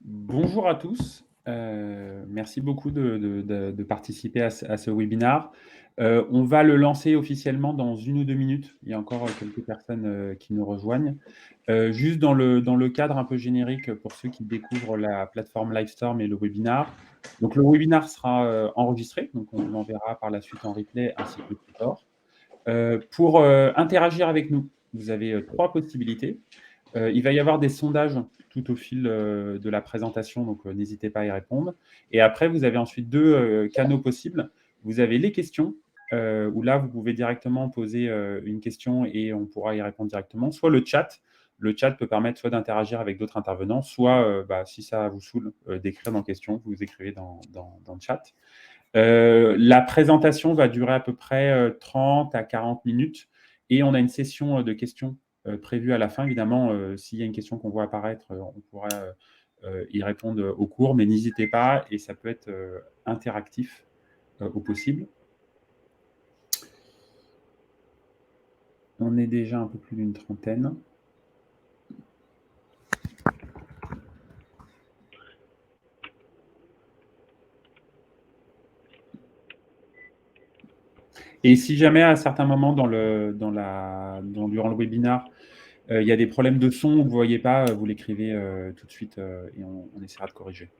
Bonjour à tous. Merci beaucoup de participer à ce webinaire. On va le lancer officiellement dans 1 ou 2 minutes. Il y a encore, quelques personnes, qui nous rejoignent. Juste dans le cadre un peu générique, pour ceux qui découvrent la plateforme Livestorm et le webinaire. Donc le webinaire sera, enregistré, donc on vous l'enverra par la suite en replay ainsi que le support. Pour, interagir avec nous, vous avez, 3 possibilités. Il va y avoir des sondages tout au fil, de la présentation, donc n'hésitez pas à y répondre. Et après, vous avez ensuite 2 canaux possibles. Vous avez les questions, où là, vous pouvez directement poser, une question et on pourra y répondre directement. Soit le chat. Le chat peut permettre soit d'interagir avec d'autres intervenants, soit, si ça vous saoule, d'écrire dans questions, vous écrivez dans le chat. La présentation va durer à peu près, 30 à 40 minutes et on a une session, de questions, prévue à la fin. Évidemment, s'il y a une question qu'on voit apparaître, on pourra, y répondre, au cours, mais n'hésitez pas et ça peut être, interactif, au possible. On est déjà un peu plus d'une trentaine. Et si jamais à certains moments durant le webinaire, il y a des problèmes de son ou que vous ne voyez pas, vous l'écrivez, tout de suite, et on essaiera de corriger.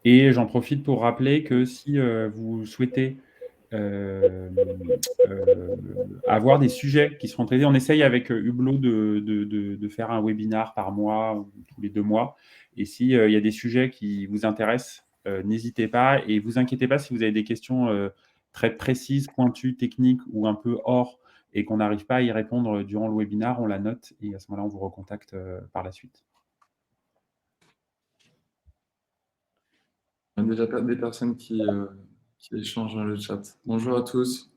Et j'en profite pour rappeler que si, vous souhaitez, hem, avoir des sujets qui seront traités, on essaye avec, Hublot de faire un webinar par mois ou tous les 2 mois. Et si, il y a des sujets qui vous intéressent, n'hésitez pas et vous inquiétez pas si vous avez des questions, très précises, pointues, techniques ou un peu hors et qu'on n'arrive pas à y répondre, durant le webinar, on la note et à ce moment-là, on vous recontacte, par la suite. Il y a déjà des personnes qui échangent dans le chat. Bonjour à tous.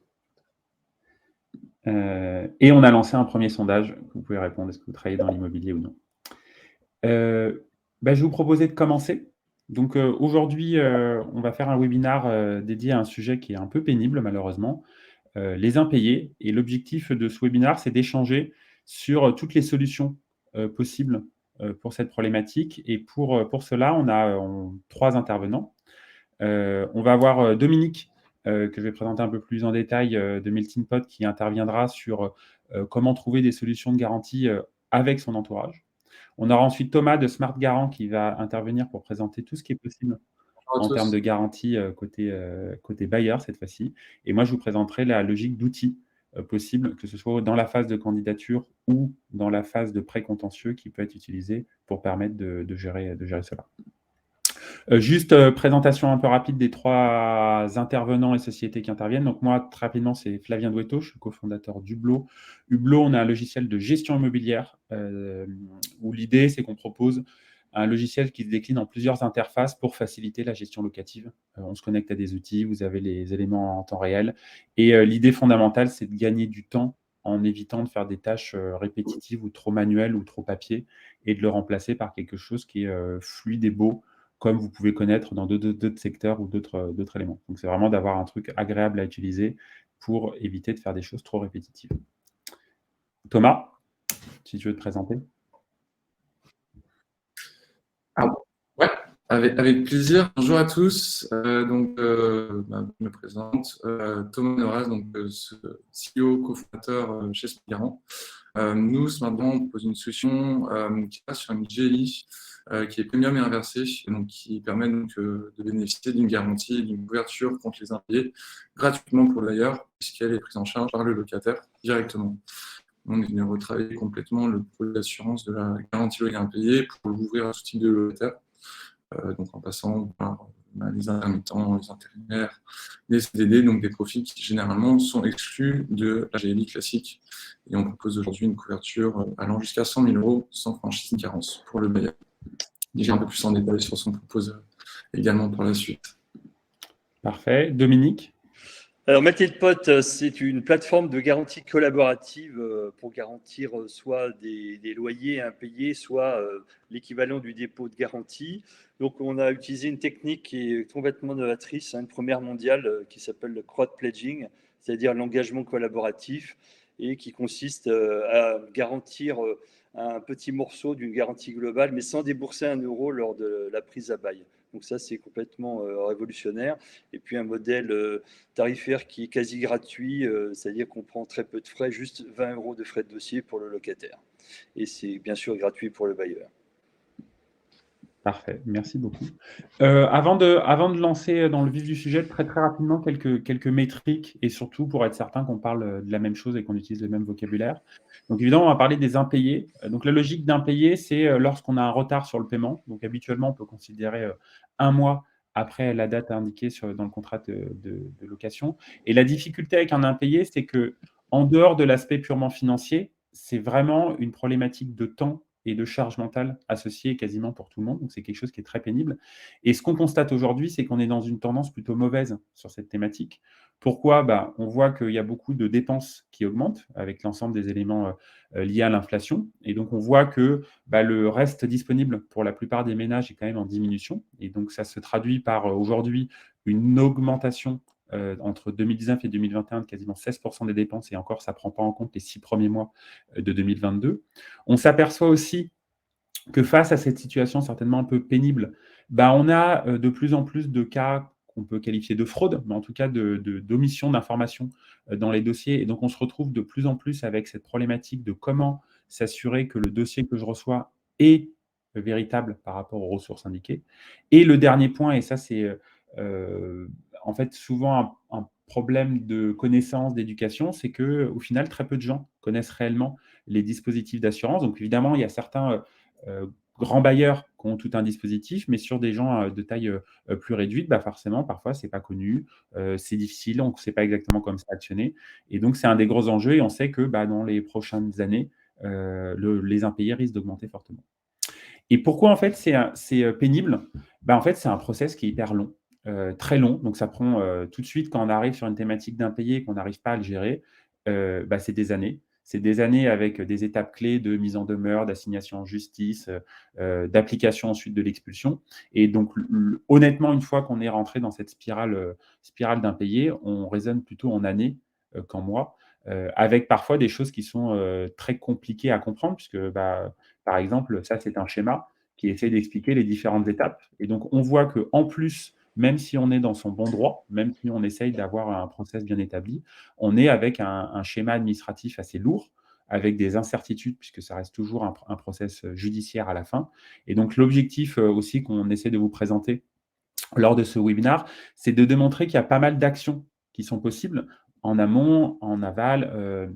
Et on a lancé un premier sondage. Vous pouvez répondre, est-ce que vous travaillez dans l'immobilier ou non? Je vous proposais de commencer. Donc, aujourd'hui, on va faire un webinaire, dédié à un sujet qui est un peu pénible malheureusement, les impayés. Et l'objectif de ce webinaire, c'est d'échanger sur, toutes les solutions, possibles, pour cette problématique. Et pour cela, on a, 3 intervenants. On va avoir, Dominique, que je vais présenter un peu plus en détail, de Melting Pot, qui interviendra sur, comment trouver des solutions de garantie, avec son entourage. On aura ensuite Thomas de Smart Garant qui va intervenir pour présenter tout ce qui est possible Bonjour à en termes tous. de garantie, côté bailleur cette fois-ci. Et moi, je vous présenterai la logique d'outils, possibles, que ce soit dans la phase de candidature ou dans la phase de précontentieux qui peut être utilisée pour permettre de gérer cela. Juste, présentation un peu rapide des 3 intervenants et sociétés qui interviennent. Donc moi, très rapidement, c'est Flavien Douetto, je suis cofondateur d'Hublot. Hublot, on a un logiciel de gestion immobilière, où l'idée, c'est qu'on propose un logiciel qui se décline en plusieurs interfaces pour faciliter la gestion locative. On se connecte à des outils, vous avez les éléments en temps réel et l'idée fondamentale, c'est de gagner du temps en évitant de faire des tâches, répétitives ou trop manuelles ou trop papier et de le remplacer par quelque chose qui est, fluide et beau, comme vous pouvez connaître dans d'autres secteurs ou d'autres éléments. Donc, c'est vraiment d'avoir un truc agréable à utiliser pour éviter de faire des choses trop répétitives. Thomas, si tu veux te présenter. Ah, ouais, avec plaisir. Bonjour à tous. Je me présente. Thomas Noras, CEO, cofondateur chez Spigarant. Nous, maintenant, on propose une solution qui passe sur une GLI qui est premium et inversée, et donc qui permet de bénéficier d'une garantie, d'une couverture contre les impayés gratuitement pour le bailleur, puisqu'elle est prise en charge par le locataire directement. On est venu retravailler complètement le projet d'assurance de la garantie loyer impayé pour l'ouvrir à tout type de locataire, donc en passant par les intermittents, les intérimaires, les CDD, donc des profils qui généralement sont exclus de la GLI classique. Et on propose aujourd'hui une couverture allant jusqu'à 100 000 € sans franchise ni carence pour le bailleur. Déjà un peu plus en détail sur ce qu'on propose également pour la suite. Parfait. Dominique. Alors, Melting Pot, c'est une plateforme de garantie collaborative pour garantir soit des loyers impayés, soit l'équivalent du dépôt de garantie. Donc, on a utilisé une technique qui est complètement novatrice, une première mondiale qui s'appelle le crowd pledging, c'est-à-dire l'engagement collaboratif, et qui consiste à garantir un petit morceau d'une garantie globale, mais sans débourser 1 euro lors de la prise à bail. Donc ça, c'est complètement révolutionnaire. Et puis un modèle tarifaire qui est quasi gratuit, c'est-à-dire qu'on prend très peu de frais, juste 20 euros de frais de dossier pour le locataire. Et c'est bien sûr gratuit pour le bailleur. Parfait, merci beaucoup. Avant de lancer dans le vif du sujet, très rapidement, quelques métriques et surtout pour être certain qu'on parle de la même chose et qu'on utilise le même vocabulaire. Donc évidemment, on va parler des impayés. Donc la logique d'impayé, c'est lorsqu'on a un retard sur le paiement. Donc habituellement, on peut considérer 1 mois après la date indiquée dans le contrat de location. Et la difficulté avec un impayé, c'est que en dehors de l'aspect purement financier, c'est vraiment une problématique de temps et de charge mentale associée quasiment pour tout le monde. Donc, c'est quelque chose qui est très pénible. Et ce qu'on constate aujourd'hui, c'est qu'on est dans une tendance plutôt mauvaise sur cette thématique. Pourquoi? On voit qu'il y a beaucoup de dépenses qui augmentent avec l'ensemble des éléments liés à l'inflation. Et donc, on voit que le reste disponible pour la plupart des ménages est quand même en diminution. Et donc, ça se traduit par aujourd'hui une augmentation entre 2019 et 2021 de quasiment 16% des dépenses. Et encore, ça ne prend pas en compte les 6 premiers mois de 2022. On s'aperçoit aussi que face à cette situation certainement un peu pénible, on a de plus en plus de cas qu'on peut qualifier de fraude, mais en tout cas d'omission d'informations dans les dossiers. Et donc, on se retrouve de plus en plus avec cette problématique de comment s'assurer que le dossier que je reçois est véritable par rapport aux ressources indiquées. Et le dernier point, et ça, c'est en fait souvent un problème de connaissance, d'éducation, c'est qu'au final, très peu de gens connaissent réellement les dispositifs d'assurance. Donc, évidemment, il y a certains grands bailleurs qui ont tout un dispositif, mais sur des gens de taille plus réduite, forcément, parfois, c'est pas connu, c'est difficile, on ne sait pas exactement comment ça actionner. Et donc, c'est un des gros enjeux et on sait que dans les prochaines années, les impayés risquent d'augmenter fortement. Et pourquoi, en fait, c'est pénible? En fait, c'est un process qui est hyper long, très long. Donc, ça prend tout de suite, quand on arrive sur une thématique d'impayé et qu'on n'arrive pas à le gérer, c'est des années. C'est des années avec des étapes clés de mise en demeure, d'assignation en justice, d'application ensuite de l'expulsion. Et donc, honnêtement, une fois qu'on est rentré dans cette spirale d'impayé, on raisonne plutôt en années qu'en mois, avec parfois des choses qui sont très compliquées à comprendre, puisque par exemple, ça, c'est un schéma qui essaie d'expliquer les différentes étapes. Et donc, on voit qu'en plus, même si on est dans son bon droit, même si on essaye d'avoir un process bien établi, on est avec un schéma administratif assez lourd, avec des incertitudes, puisque ça reste toujours un process judiciaire à la fin. Et donc, l'objectif aussi qu'on essaie de vous présenter lors de ce webinaire, c'est de démontrer qu'il y a pas mal d'actions qui sont possibles en amont, en aval,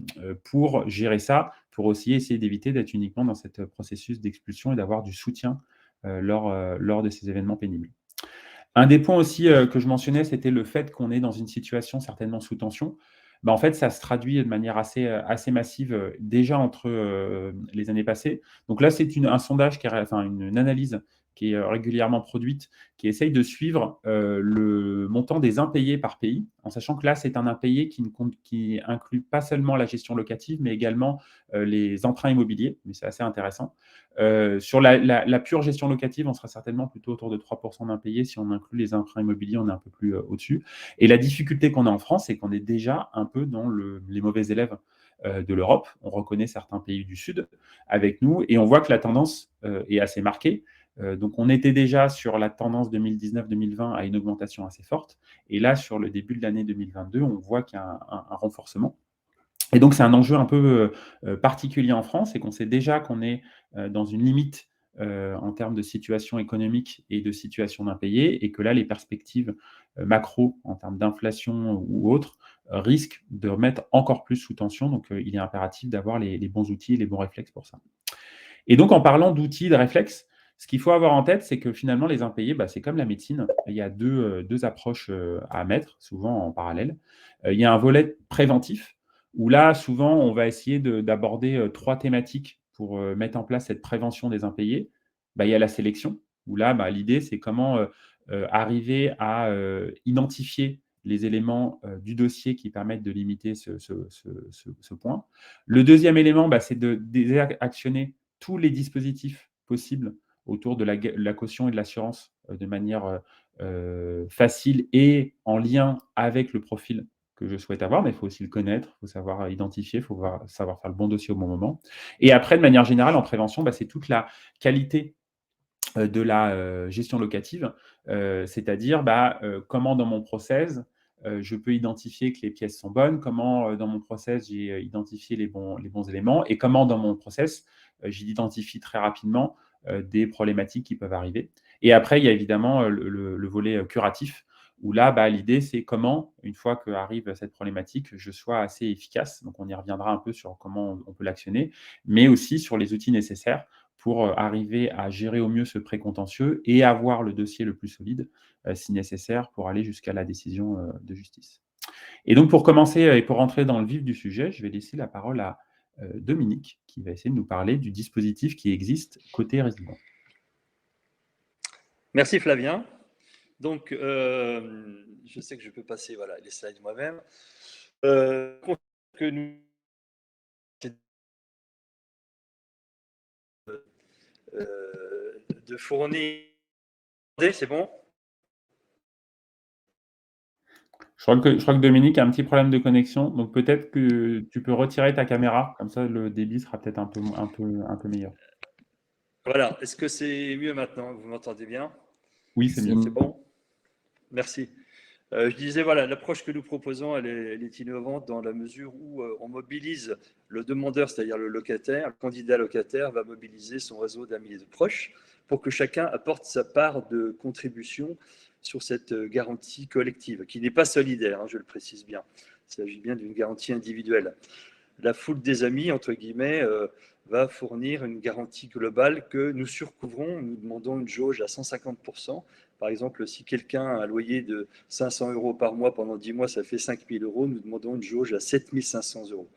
pour gérer ça, pour aussi essayer d'éviter d'être uniquement dans ce processus d'expulsion et d'avoir du soutien lors de ces événements pénibles. Un des points aussi que je mentionnais, c'était le fait qu'on est dans une situation certainement sous tension. En fait, ça se traduit de manière assez massive déjà entre les années passées. Donc là, c'est un sondage, une analyse qui est régulièrement produite, qui essaye de suivre le montant des impayés par pays, en sachant que là, c'est un impayé qui inclut pas seulement la gestion locative, mais également les emprunts immobiliers. Mais c'est assez intéressant. Sur la pure gestion locative, on sera certainement plutôt autour de 3% d'impayés. Si on inclut les emprunts immobiliers, on est un peu plus au-dessus. Et la difficulté qu'on a en France, c'est qu'on est déjà un peu dans les mauvais élèves de l'Europe. On reconnaît certains pays du Sud avec nous et on voit que la tendance est assez marquée. Donc, on était déjà sur la tendance 2019-2020 à une augmentation assez forte. Et là, sur le début de l'année 2022, on voit qu'il y a un renforcement. Et donc, c'est un enjeu un peu particulier en France et qu'on sait déjà qu'on est dans une limite en termes de situation économique et de situation d'impayés et que là, les perspectives macro en termes d'inflation ou autres risquent de remettre encore plus sous tension. Donc, il est impératif d'avoir les bons outils et les bons réflexes pour ça. Et donc, en parlant d'outils, de réflexes, ce qu'il faut avoir en tête, c'est que finalement, les impayés, c'est comme la médecine. Il y a deux approches à mettre, souvent en parallèle. Il y a un volet préventif, où là, souvent, on va essayer d'aborder 3 thématiques pour mettre en place cette prévention des impayés. Il y a la sélection, où là, l'idée, c'est comment arriver à identifier les éléments du dossier qui permettent de limiter ce point. Le deuxième élément, c'est de désactionner tous les dispositifs possibles autour de la caution et de l'assurance de manière facile et en lien avec le profil que je souhaite avoir, mais il faut aussi le connaître, il faut savoir identifier, il faut savoir faire le bon dossier au bon moment. Et après, de manière générale, en prévention, c'est toute la qualité de la gestion locative, c'est-à-dire comment dans mon process, je peux identifier que les pièces sont bonnes, comment dans mon process j'ai identifié les bons éléments et comment dans mon process j'identifie très rapidement des problématiques qui peuvent arriver. Et après, il y a évidemment le volet curatif, où là, l'idée, c'est comment, une fois qu'arrive cette problématique, je sois assez efficace. Donc, on y reviendra un peu sur comment on peut l'actionner, mais aussi sur les outils nécessaires pour arriver à gérer au mieux ce précontentieux et avoir le dossier le plus solide, si nécessaire, pour aller jusqu'à la décision de justice. Et donc, pour commencer et pour rentrer dans le vif du sujet, je vais laisser la parole à Dominique, qui va essayer de nous parler du dispositif qui existe côté résident. Merci Flavien. Donc, je sais que je peux passer les slides moi-même. Que nous de fournir. C'est bon? Je crois que Dominique a un petit problème de connexion, donc peut-être que tu peux retirer ta caméra, comme ça le débit sera peut-être un peu meilleur. Voilà. Est-ce que c'est mieux maintenant? Vous m'entendez bien? Oui, c'est mieux. C'est bon? Merci. Je disais, l'approche que nous proposons, elle est innovante dans la mesure où on mobilise le demandeur, c'est-à-dire le locataire, le candidat locataire va mobiliser son réseau d'amis et de proches pour que chacun apporte sa part de contribution sur cette garantie collective, qui n'est pas solidaire, je le précise bien. Il s'agit bien d'une garantie individuelle. La foule des amis, entre guillemets, va fournir une garantie globale que nous surcouvrons. Nous demandons une jauge à 150%. Par exemple, si quelqu'un a un loyer de 500 € par mois pendant 10 mois, ça fait 5 000 €. Nous demandons une jauge à 7 500 €.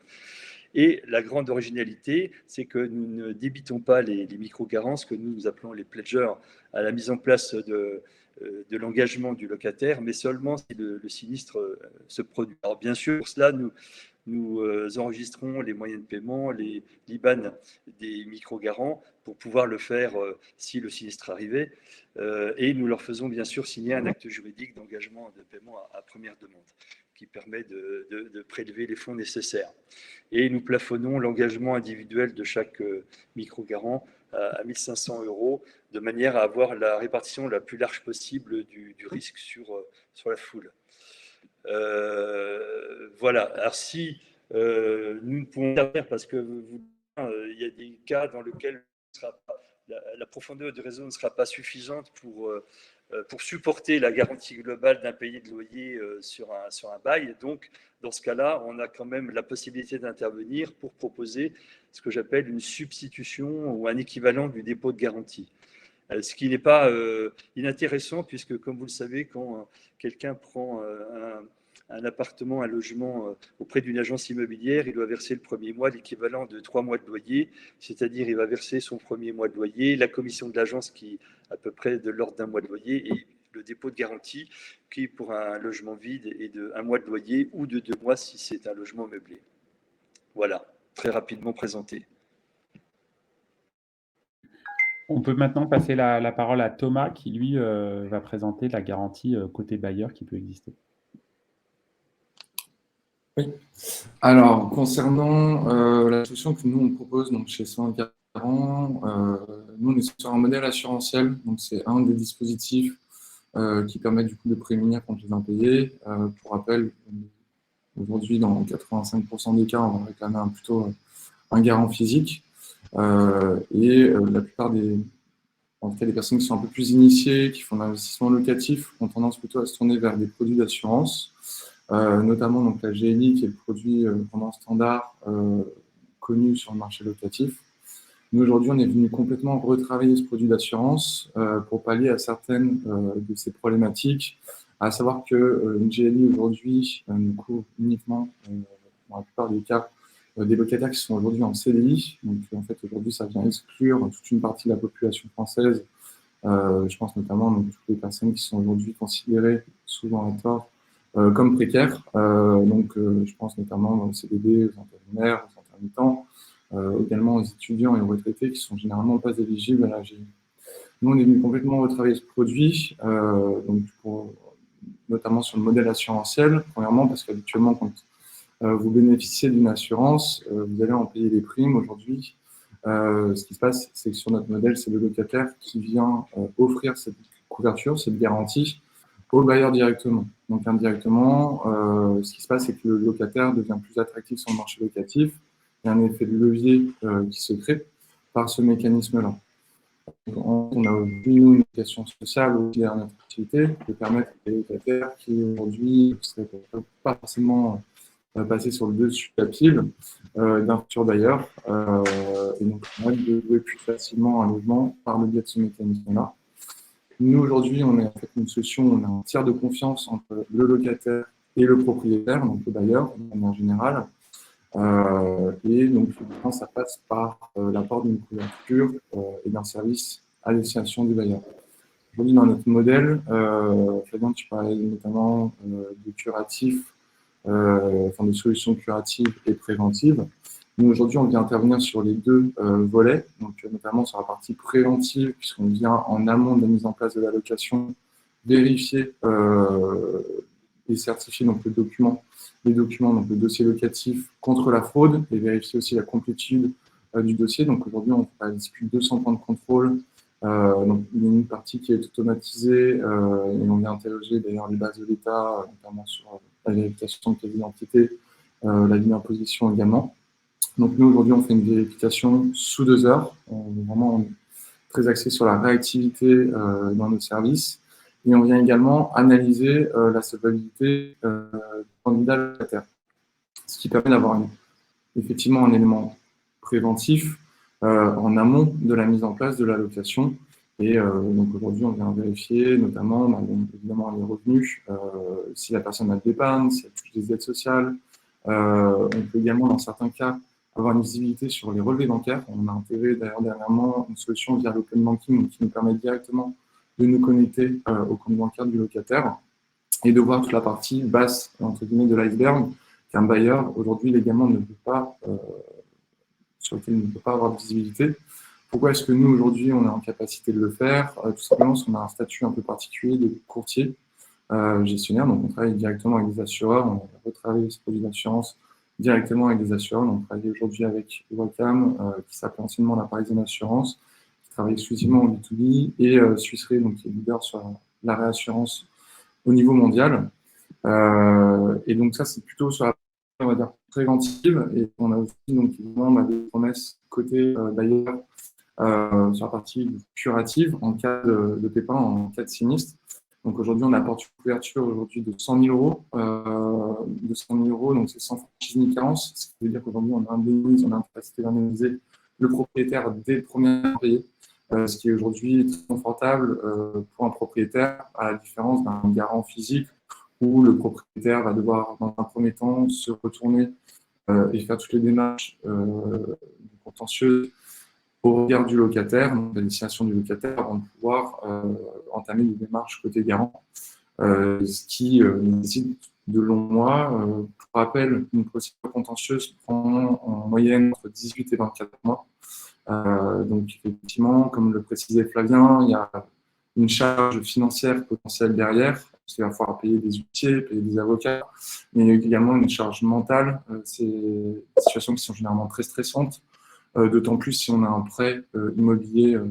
Et la grande originalité, c'est que nous ne débitons pas les micro-carences que nous appelons les pledgers à la mise en place de l'engagement du locataire, mais seulement si le sinistre se produit. Alors bien sûr, pour cela, nous enregistrons les moyens de paiement, les IBAN des micro-garants pour pouvoir le faire si le sinistre arrivait. Et nous leur faisons bien sûr signer un acte juridique d'engagement de paiement à première demande qui permet de prélever les fonds nécessaires. Et nous plafonnons l'engagement individuel de chaque micro-garant à 1 500 € de manière à avoir la répartition la plus large possible du risque sur la foule. Voilà. Alors si nous ne pouvons pas faire parce que il y a des cas dans lesquels la profondeur du réseau ne sera pas suffisante pour supporter la garantie globale d'un payé de loyer sur un bail. Donc, dans ce cas-là, on a quand même la possibilité d'intervenir pour proposer ce que j'appelle une substitution ou un équivalent du dépôt de garantie. Ce qui n'est pas inintéressant puisque, comme vous le savez, quand quelqu'un prend un appartement, un logement auprès d'une agence immobilière, il doit verser le premier mois l'équivalent de 3 mois de loyer, c'est-à-dire il va verser son premier mois de loyer, la commission de l'agence qui est à peu près de l'ordre d'un mois de loyer et le dépôt de garantie qui, pour un logement vide, est de 1 mois de loyer ou de 2 mois si c'est un logement meublé. Voilà, très rapidement présenté. On peut maintenant passer la parole à Thomas qui, lui, va présenter la garantie côté bailleur qui peut exister. Oui. Alors, concernant la solution que nous, on propose donc, chez Soin Garant, nous, on est sur un modèle assurantiel. Donc, c'est un des dispositifs qui permet du coup de prémunir contre les impayés. Pour rappel, aujourd'hui, dans 85% des cas, on va réclamer plutôt un garant physique. La plupart en tout cas des personnes qui sont un peu plus initiées, qui font de l'investissement locatif, ont tendance plutôt à se tourner vers des produits d'assurance, notamment donc, la GNI, qui est le produit vraiment standard connu sur le marché locatif. Nous, aujourd'hui, on est venu complètement retravailler ce produit d'assurance pour pallier à certaines de ces problématiques, à savoir qu'une GNI aujourd'hui nous couvre uniquement, dans la plupart des cas, des locataires qui sont aujourd'hui en CDI. Donc, en fait, aujourd'hui, ça vient exclure toute une partie de la population française. Je pense notamment à toutes les personnes qui sont aujourd'hui considérées, souvent à tort, comme précaires. Je pense notamment aux CDD, aux intérimaires, aux intermittents, également aux étudiants et aux retraités qui sont généralement pas éligibles à la GNI. Nous, on est venu complètement retravailler ce produit. notamment sur le modèle assurantiel. Premièrement, parce qu'habituellement, quand vous bénéficiez d'une assurance, vous allez en payer les primes. Aujourd'hui, ce qui se passe, c'est que sur notre modèle, c'est le locataire qui vient offrir cette couverture, cette garantie au bailleur directement. Donc indirectement, ce qui se passe, c'est que le locataire devient plus attractif sur le marché locatif. Il y a un effet de levier qui se crée par ce mécanisme-là. On a aujourd'hui une éducation sociale aussi à notre activité de permettre à des locataires qui aujourd'hui ne seraient pas forcément passer sur le dessus de la pile d'un futur bailleur et donc permettre de louer plus facilement un logement par le biais de ce mécanisme-là. Nous, aujourd'hui, on est en fait une solution, on a un tiers de confiance entre le locataire et le propriétaire, donc le bailleur, de manière générale. Et donc, ça passe par l'apport d'une couverture et d'un service à destination du bailleur. Aujourd'hui, dans notre modèle, Flavien, tu parlais notamment de curatif, de solutions curatives et préventives. Nous, aujourd'hui, on vient intervenir sur les deux volets, donc notamment sur la partie préventive, puisqu'on vient en amont de la mise en place de la location vérifier et certifier donc, les documents, donc le dossier locatif contre la fraude, et vérifier aussi la complétude du dossier. Donc aujourd'hui, on réalise plus de 200 points de contrôle. Donc il y a une partie qui est automatisée, et on vient interroger d'ailleurs les bases de l'État, notamment sur la vérification de pièces d'identité, la ligne d'imposition également. Donc nous, aujourd'hui, on fait une vérification sous 2 heures. On est vraiment très axé sur la réactivité dans nos services. Et on vient également analyser la solvabilité du candidat locataire. Ce qui permet d'avoir effectivement un élément préventif en amont de la mise en place de la location. Et donc aujourd'hui, on vient vérifier notamment, évidemment, les revenus, si la personne a de l'épargne, si elle touche des aides sociales. On peut également, dans certains cas, avoir une visibilité sur les relevés bancaires. On a intégré d'ailleurs dernièrement une solution via l'open banking qui nous permet directement de nous connecter au compte bancaire du locataire et de voir toute la partie basse, entre guillemets, de l'iceberg qu'un bailleur, aujourd'hui, légalement, ne peut pas, sur lequel il ne peut pas avoir de visibilité. Pourquoi est-ce que nous, aujourd'hui, on est en capacité de le faire? Tout simplement parce qu'on a un statut un peu particulier de courtier gestionnaire. Donc, on travaille directement avec des assureurs. On a retravaillé ce produit d'assurance directement avec des assureurs. On travaille aujourd'hui avec Wacam, qui s'appelle anciennement la Parisienne Assurance, qui travaille exclusivement en B2B, et Swiss Re, donc qui est leader sur la réassurance au niveau mondial. Et donc ça, c'est plutôt sur la on va dire préventive, et on a aussi donc évidemment des promesses côté bailleur sur la partie curative en cas de pépin, en cas de sinistre. Donc aujourd'hui, on apporte une couverture aujourd'hui de 100 000 euros. De 100 000 euros, donc c'est sans franchise ni carence, ce qui veut dire qu'aujourd'hui, on a une capacité d'indemniser le propriétaire dès le premier payé, ce qui est aujourd'hui très confortable pour un propriétaire, à la différence d'un garant physique où le propriétaire va devoir, dans un premier temps, se retourner et faire toutes les démarches contentieuses au regard du locataire, donc la destination du locataire, avant de pouvoir entamer des démarches côté garant, ce qui nécessite de longs mois. Pour rappel, une procédure contentieuse prend en moyenne entre 18 et 24 mois. Donc effectivement, comme le précisait Flavien, il y a une charge financière potentielle derrière, parce qu'il va falloir payer des huissiers, payer des avocats, mais il y a également une charge mentale. C'est des situations qui sont généralement très stressantes, d'autant plus si on a un prêt immobilier sur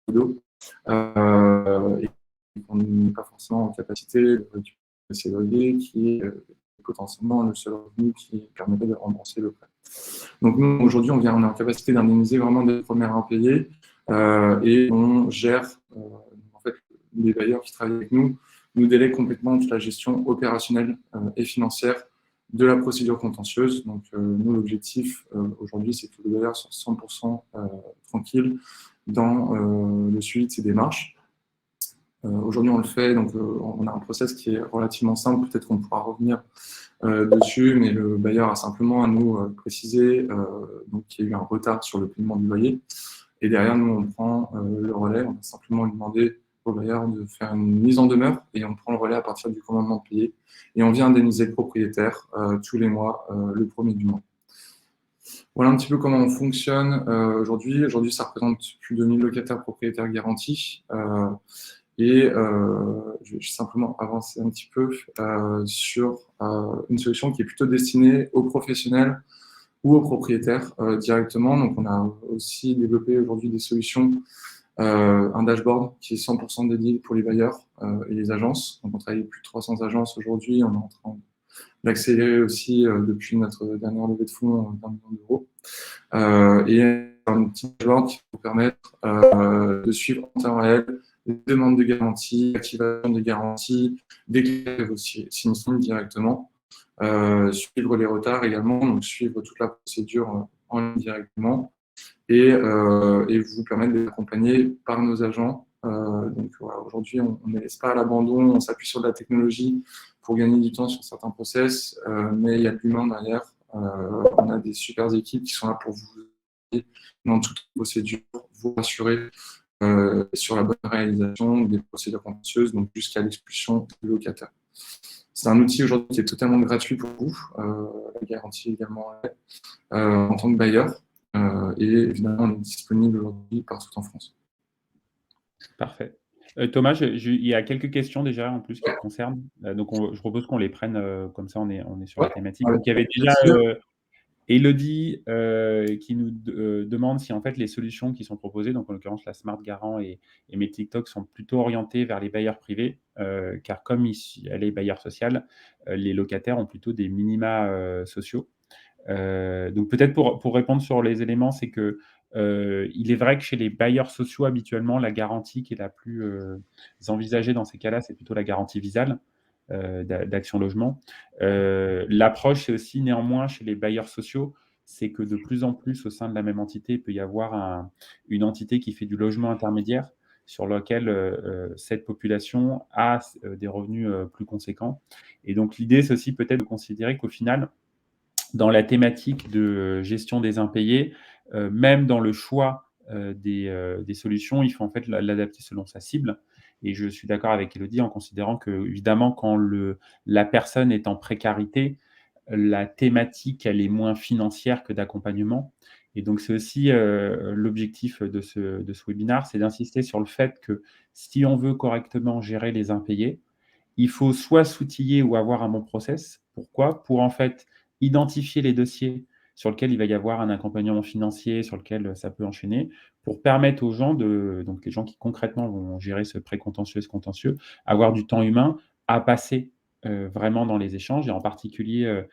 le dos, et qu'on n'est pas forcément en capacité de récupérer ces loyers, qui est potentiellement le seul revenu qui permettrait de rembourser le prêt. Donc nous, aujourd'hui, on est en capacité d'indemniser vraiment des premiers impayés, et on gère en fait les bailleurs qui travaillent avec nous délèguent complètement toute la gestion opérationnelle et financière de la procédure contentieuse. Donc nous, l'objectif aujourd'hui, c'est que le bailleur soit 100% tranquille dans le suivi de ces démarches. Aujourd'hui, on le fait, donc on a un process qui est relativement simple, peut-être qu'on pourra revenir dessus, mais le bailleur a simplement à nous préciser qu'il y a eu un retard sur le paiement du loyer. Et derrière, nous, on prend le relais, on va simplement lui demander au bailleur de faire une mise en demeure, et on prend le relais à partir du commandement de payer, et on vient indemniser le propriétaire tous les mois, le premier du mois. Voilà un petit peu comment on fonctionne aujourd'hui. Aujourd'hui, ça représente plus de 1000 locataires propriétaires garantis. Et je vais simplement avancer un petit peu sur une solution qui est plutôt destinée aux professionnels ou aux propriétaires directement. Donc, on a aussi développé aujourd'hui des solutions, un dashboard qui est 100% dédié pour les bailleurs et les agences. Donc, on travaille avec plus de 300 agences aujourd'hui. On est en train d'accélérer aussi depuis notre dernière levée de fonds d'1 million d'euros. Et un petit dashboard qui va vous permettre de suivre en temps réel les demandes de garantie, l'activation des garanties, déclarer vos signings directement, suivre les retards également, donc suivre toute la procédure en ligne directement et vous permettre d'être accompagné par nos agents. Donc voilà, aujourd'hui, on ne laisse pas à l'abandon, on s'appuie sur de la technologie pour gagner du temps sur certains process, mais il y a de l'humain derrière. On a des super équipes qui sont là pour vous aider dans toute la procédure, vous rassurer sur la bonne réalisation des procédures contentieuses, donc jusqu'à l'expulsion du locataire. C'est un outil aujourd'hui qui est totalement gratuit pour vous, la garantie également en tant que bailleur, et évidemment on est disponible aujourd'hui partout en France. Parfait. Thomas, il y a quelques questions déjà en plus qui te concernent. Donc je propose qu'on les prenne comme ça, on est sur la thématique. Donc il y avait déjà Élodie qui nous demande si en fait les solutions qui sont proposées, donc en l'occurrence la Smart Garant et mes TikTok, sont plutôt orientées vers les bailleurs privés, car comme elle est bailleur social, les locataires ont plutôt des minima sociaux. Donc peut-être pour répondre sur les éléments, c'est que il est vrai que chez les bailleurs sociaux, habituellement, la garantie qui est la plus envisagée dans ces cas-là, c'est plutôt la garantie Visale d'Action Logement. L'approche, c'est aussi néanmoins chez les bailleurs sociaux, c'est que de plus en plus au sein de la même entité, il peut y avoir une entité qui fait du logement intermédiaire sur lequel cette population a des revenus plus conséquents. Et donc l'idée, c'est aussi peut-être de considérer qu'au final, dans la thématique de gestion des impayés, même dans le choix des solutions, il faut en fait l'adapter selon sa cible. Et je suis d'accord avec Élodie en considérant que, évidemment, quand la personne est en précarité, la thématique, elle est moins financière que d'accompagnement. Et donc, c'est aussi l'objectif de ce webinaire, c'est d'insister sur le fait que si on veut correctement gérer les impayés, il faut soit s'outiller ou avoir un bon process. Pourquoi? Pour en fait identifier les dossiers sur lesquels il va y avoir un accompagnement financier, sur lequel ça peut enchaîner, pour permettre aux gens, donc les gens qui concrètement vont gérer ce pré-contentieux et ce contentieux, avoir du temps humain à passer vraiment dans les échanges, et en particulier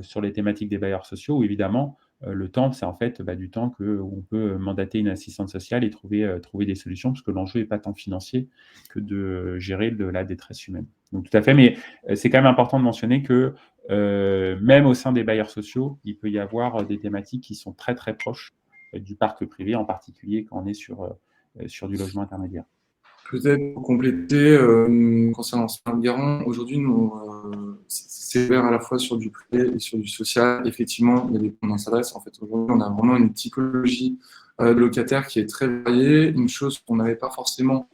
sur les thématiques des bailleurs sociaux, où évidemment, le temps, c'est en fait du temps où on peut mandater une assistante sociale et trouver des solutions, parce que l'enjeu n'est pas tant financier que de gérer de la détresse humaine. Donc tout à fait, mais c'est quand même important de mentionner que même au sein des bailleurs sociaux, il peut y avoir des thématiques qui sont très très proches du parc privé, en particulier quand on est sur du logement intermédiaire. Peut-être pour compléter, concernant Smart Garant, aujourd'hui, c'est ouvert à la fois sur du privé et sur du social. Effectivement, il y a des points dans s'adresse. En fait, aujourd'hui, on a vraiment une typologie de locataires qui est très variée. Une chose qu'on n'avait pas forcément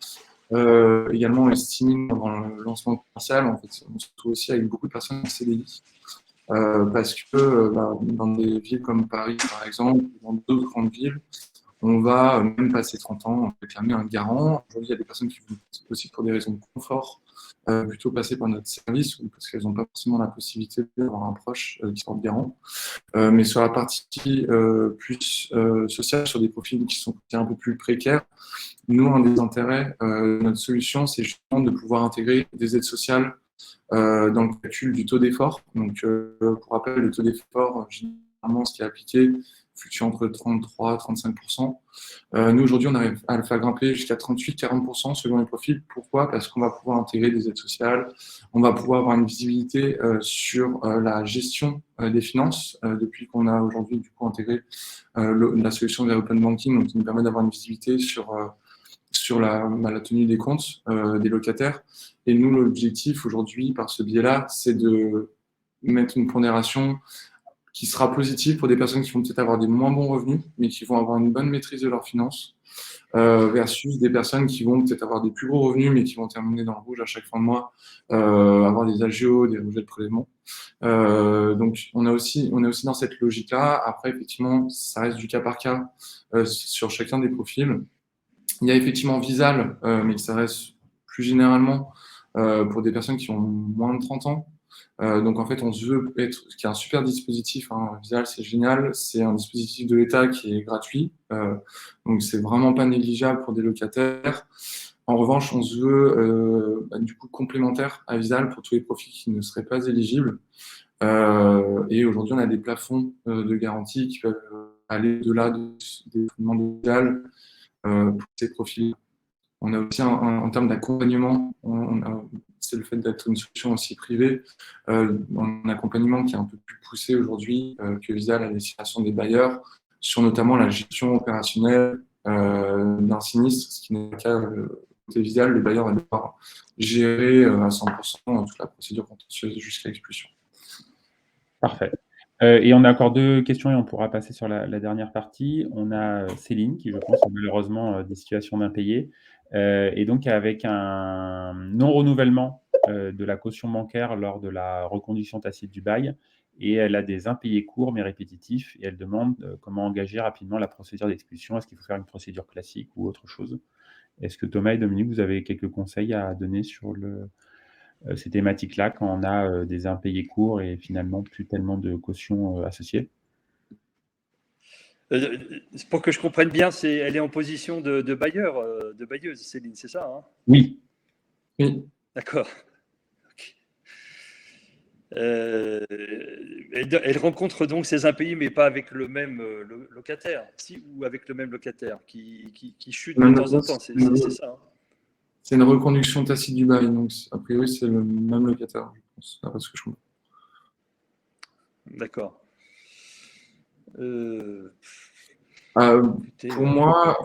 également estimée dans le lancement commercial. En fait, on se retrouve aussi avec beaucoup de personnes en CDI. Parce que dans des villes comme Paris, par exemple, ou dans d'autres grandes villes, on va même passer 30 ans réclamer un garant. Aujourd'hui, il y a des personnes qui vont aussi pour des raisons de confort plutôt passer par notre service ou parce qu'elles n'ont pas forcément la possibilité d'avoir un proche qui soit garant. Mais sur la partie plus sociale, sur des profils qui sont un peu plus précaires, nous, un des intérêts de notre solution, c'est justement de pouvoir intégrer des aides sociales dans le calcul du taux d'effort. Donc, pour rappel, le taux d'effort, généralement, ce qui est appliqué, fluctue entre 33 et 35%. Nous, aujourd'hui, on arrive à le faire grimper jusqu'à 38-40% selon les profils. Pourquoi? Parce qu'on va pouvoir intégrer des aides sociales, on va pouvoir avoir une visibilité sur la gestion des finances, depuis qu'on a aujourd'hui du coup intégré la solution vers Open Banking, donc qui nous permet d'avoir une visibilité sur la tenue des comptes des locataires. Et nous, l'objectif aujourd'hui, par ce biais-là, c'est de mettre une pondération qui sera positive pour des personnes qui vont peut-être avoir des moins bons revenus, mais qui vont avoir une bonne maîtrise de leurs finances, versus des personnes qui vont peut-être avoir des plus gros revenus, mais qui vont terminer dans le rouge à chaque fin de mois, avoir des agios, des rejets de prélèvement. Donc, on est aussi dans cette logique-là. Après, effectivement, ça reste du cas par cas sur chacun des profils. Il y a effectivement Visale, mais ça reste plus généralement pour des personnes qui ont moins de 30 ans. Donc en fait, on se veut être, qui est un super dispositif, hein, Visal, c'est génial, c'est un dispositif de l'État qui est gratuit, donc c'est vraiment pas négligeable pour des locataires. En revanche, on se veut du coup complémentaire à Visal pour tous les profils qui ne seraient pas éligibles. Et aujourd'hui, on a des plafonds de garantie qui peuvent aller au-delà des fondements de Visal pour ces profils. On a aussi en termes d'accompagnement, c'est le fait d'être une solution aussi privée, un accompagnement qui est un peu plus poussé aujourd'hui que Visal à destination des bailleurs, sur notamment la gestion opérationnelle d'un sinistre, ce qui n'est pas le cas côté Visal. Le bailleur va devoir gérer à 100% toute la procédure contentieuse jusqu'à l'expulsion. Parfait. Et on a encore 2 questions et on pourra passer sur la dernière partie. On a Céline qui, je pense, a malheureusement des situations d'impayés et donc avec un non-renouvellement de la caution bancaire lors de la reconduction tacite du bail et elle a des impayés courts mais répétitifs et elle demande comment engager rapidement la procédure d'expulsion. Est-ce qu'il faut faire une procédure classique ou autre chose? Est-ce que Thomas et Dominique, vous avez quelques conseils à donner sur ces thématiques-là quand on a des impayés courts et finalement plus tellement de caution associée? Pour que je comprenne bien, elle est en position de bailleur, de bailleuse, Céline, c'est ça, hein? Oui. Oui. D'accord. Ok. Elle rencontre donc ces impayés, mais pas avec le même locataire, si, ou avec le même locataire qui chute de temps en temps, c'est ça, hein? C'est une reconduction tacite du bail, donc a priori c'est le même locataire, je pense, d'après ce que je comprends. D'accord. Pour moi,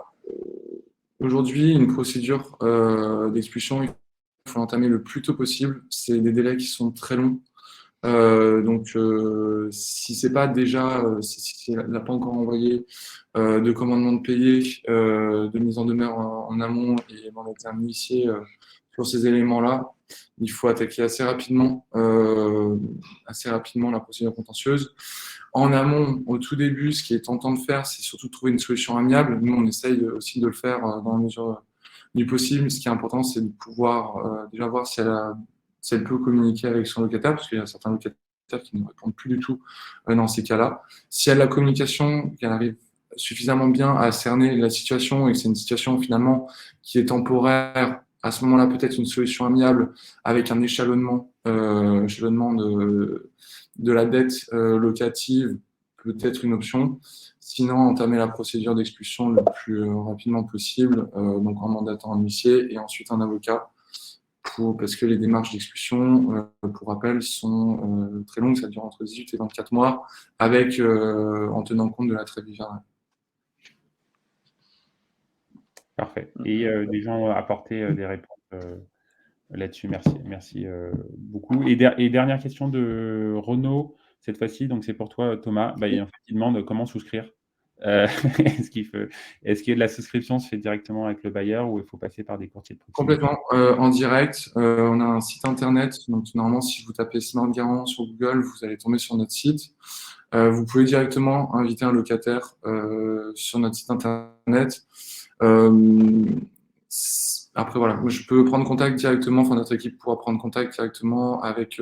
aujourd'hui, une procédure d'expulsion, il faut l'entamer le plus tôt possible. C'est des délais qui sont très longs. Donc, si c'est pas déjà, si elle n'a pas encore envoyé de commandement de payer, de mise en demeure en amont et d'en être un huissier sur ces éléments-là, il faut attaquer assez rapidement la procédure contentieuse. En amont, au tout début, ce qui est tentant de faire, c'est surtout de trouver une solution amiable. Nous, on essaye aussi de le faire dans la mesure du possible. Ce qui est important, c'est de pouvoir déjà voir si elle peut communiquer avec son locataire, parce qu'il y a certains locataires qui ne répondent plus du tout dans ces cas-là. Si elle a la communication, qu'elle arrive suffisamment bien à cerner la situation et que c'est une situation finalement qui est temporaire, à ce moment-là, peut-être une solution amiable avec un échelonnement de la dette locative peut être une option. Sinon, entamer la procédure d'expulsion le plus rapidement possible, donc en mandatant un huissier et ensuite un avocat, parce que les démarches d'expulsion, pour rappel, sont très longues, ça dure entre 18 et 24 mois, en tenant compte de la trêve hivernale. Parfait. Et des gens ont apporté des réponses là-dessus. Merci beaucoup. Et dernière question de Renaud, cette fois-ci, donc c'est pour toi, Thomas. En fait, il demande comment souscrire. Est-ce que la souscription se fait directement avec le bailleur ou il faut passer par des courtiers de proximité? Complètement en direct. On a un site internet. Donc, normalement, si vous tapez Smart Garant sur Google, vous allez tomber sur notre site. Vous pouvez directement inviter un locataire sur notre site internet. Après, voilà, je peux prendre contact directement, enfin, notre équipe pourra prendre contact directement avec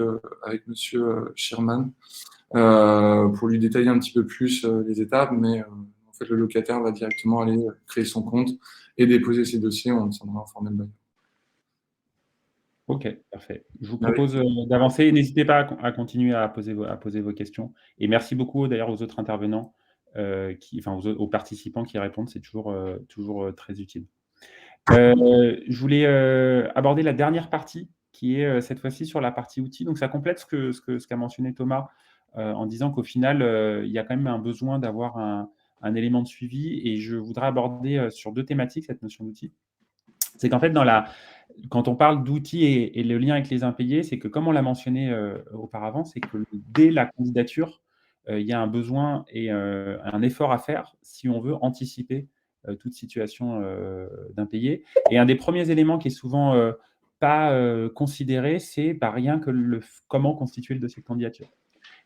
monsieur Schirman pour lui détailler un petit peu plus les étapes. Mais en fait, le locataire va directement aller créer son compte et déposer ses dossiers. On tiendra informé le bailleur. Ok, parfait. Je vous propose d'avancer. N'hésitez pas à continuer à poser vos questions. Et merci beaucoup d'ailleurs aux autres intervenants, aux participants qui répondent. C'est toujours très utile. Je voulais aborder la dernière partie qui est cette fois-ci sur la partie outils. Donc ça complète ce qu'a mentionné Thomas en disant qu'au final, il y a quand même un besoin d'avoir un élément de suivi. Et je voudrais aborder sur 2 thématiques cette notion d'outil. C'est qu'en fait, quand on parle d'outils et le lien avec les impayés, c'est que comme on l'a mentionné auparavant, c'est que dès la candidature, il y a un besoin et un effort à faire si on veut anticiper toute situation d'impayé. Et un des premiers éléments qui est souvent pas considéré, c'est rien que comment constituer le dossier de candidature.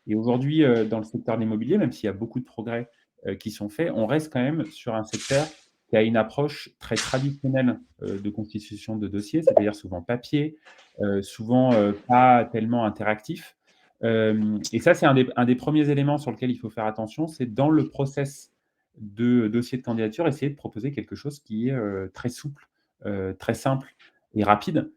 Et aujourd'hui, dans le secteur de l'immobilier, même s'il y a beaucoup de progrès qui sont faits, on reste quand même sur un secteur qui a une approche très traditionnelle de constitution de dossier, c'est-à-dire souvent papier, souvent pas tellement interactif. Et ça, c'est un des premiers éléments sur lequel il faut faire attention, c'est dans le process de dossier de candidature, essayer de proposer quelque chose qui est très souple, très simple et rapide.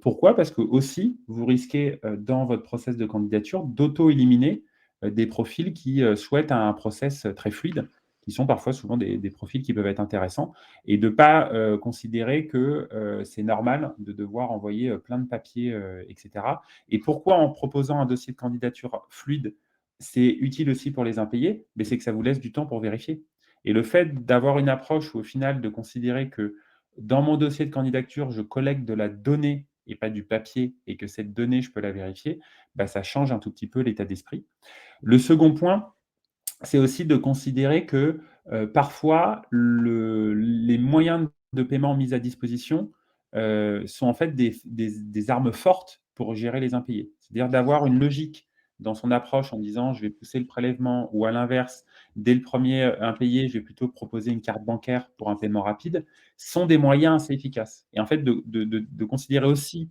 Pourquoi? Parce que aussi, vous risquez dans votre process de candidature d'auto-éliminer des profils qui souhaitent un process très fluide, qui sont parfois souvent des profils qui peuvent être intéressants, et de ne pas considérer que c'est normal de devoir envoyer plein de papiers, etc. Et pourquoi en proposant un dossier de candidature fluide, c'est utile aussi pour les impayés? Mais c'est que ça vous laisse du temps pour vérifier. Et le fait d'avoir une approche où au final de considérer que dans mon dossier de candidature, je collecte de la donnée et pas du papier, et que cette donnée, je peux la vérifier, bah, ça change un tout petit peu l'état d'esprit. Le second point, c'est aussi de considérer que parfois, les moyens de paiement mis à disposition sont en fait des armes fortes pour gérer les impayés. C'est-à-dire d'avoir une logique dans son approche en disant je vais pousser le prélèvement, ou à l'inverse, dès le premier impayé, je vais plutôt proposer une carte bancaire pour un paiement rapide, sont des moyens assez efficaces. Et en fait, de considérer aussi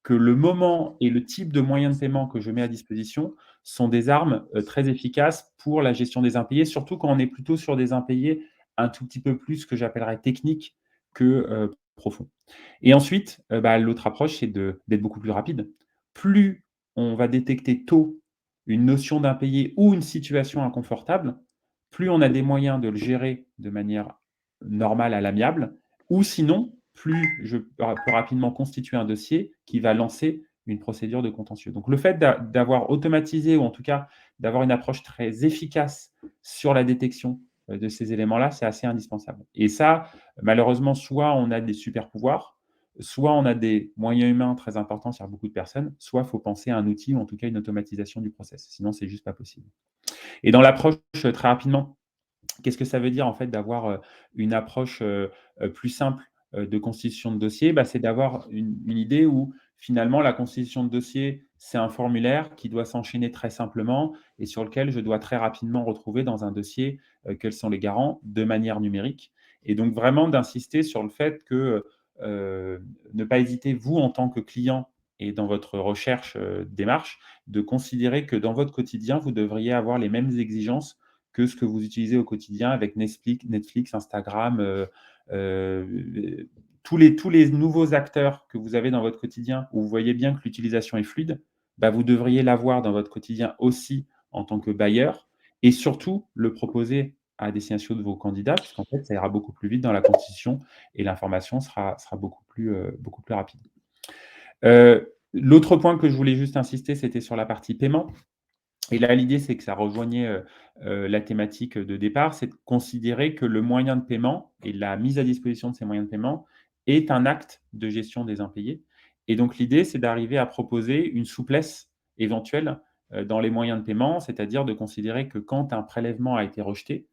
que le moment et le type de moyens de paiement que je mets à disposition sont des armes très efficaces pour la gestion des impayés, surtout quand on est plutôt sur des impayés un tout petit peu plus, que j'appellerais techniques, que profonds. Et ensuite, bah, l'autre approche, c'est d'être beaucoup plus rapide. Plus on va détecter tôt une notion d'impayé ou une situation inconfortable, plus on a des moyens de le gérer de manière normale, à l'amiable, ou sinon, plus je peux rapidement constituer un dossier qui va lancer une procédure de contentieux. Donc le fait d'avoir automatisé, ou en tout cas d'avoir une approche très efficace sur la détection de ces éléments-là, c'est assez indispensable. Et ça, malheureusement, soit on a des super pouvoirs, soit on a des moyens humains très importants sur beaucoup de personnes, soit il faut penser à un outil, ou en tout cas une automatisation du process. Sinon, c'est juste pas possible. Et dans l'approche, très rapidement, qu'est-ce que ça veut dire en fait d'avoir une approche plus simple de constitution de dossier? Bah, c'est d'avoir une idée où finalement la constitution de dossier, c'est un formulaire qui doit s'enchaîner très simplement, et sur lequel je dois très rapidement retrouver dans un dossier quels sont les garants de manière numérique. Et donc vraiment d'insister sur le fait que ne pas hésiter, vous en tant que client et dans votre recherche démarche, de considérer que dans votre quotidien, vous devriez avoir les mêmes exigences que ce que vous utilisez au quotidien avec Netflix, Instagram, tous les nouveaux acteurs que vous avez dans votre quotidien, où vous voyez bien que l'utilisation est fluide, bah, vous devriez l'avoir dans votre quotidien aussi en tant que bailleur, et surtout le proposer à destination de vos candidats, puisqu'en fait, ça ira beaucoup plus vite dans la constitution, et l'information sera beaucoup plus rapide. L'autre point que je voulais juste insister, c'était sur la partie paiement. Et là, l'idée, c'est que ça rejoignait la thématique de départ, c'est de considérer que le moyen de paiement et la mise à disposition de ces moyens de paiement est un acte de gestion des impayés. Et donc, l'idée, c'est d'arriver à proposer une souplesse éventuelle dans les moyens de paiement, c'est-à-dire de considérer que quand un prélèvement a été rejeté,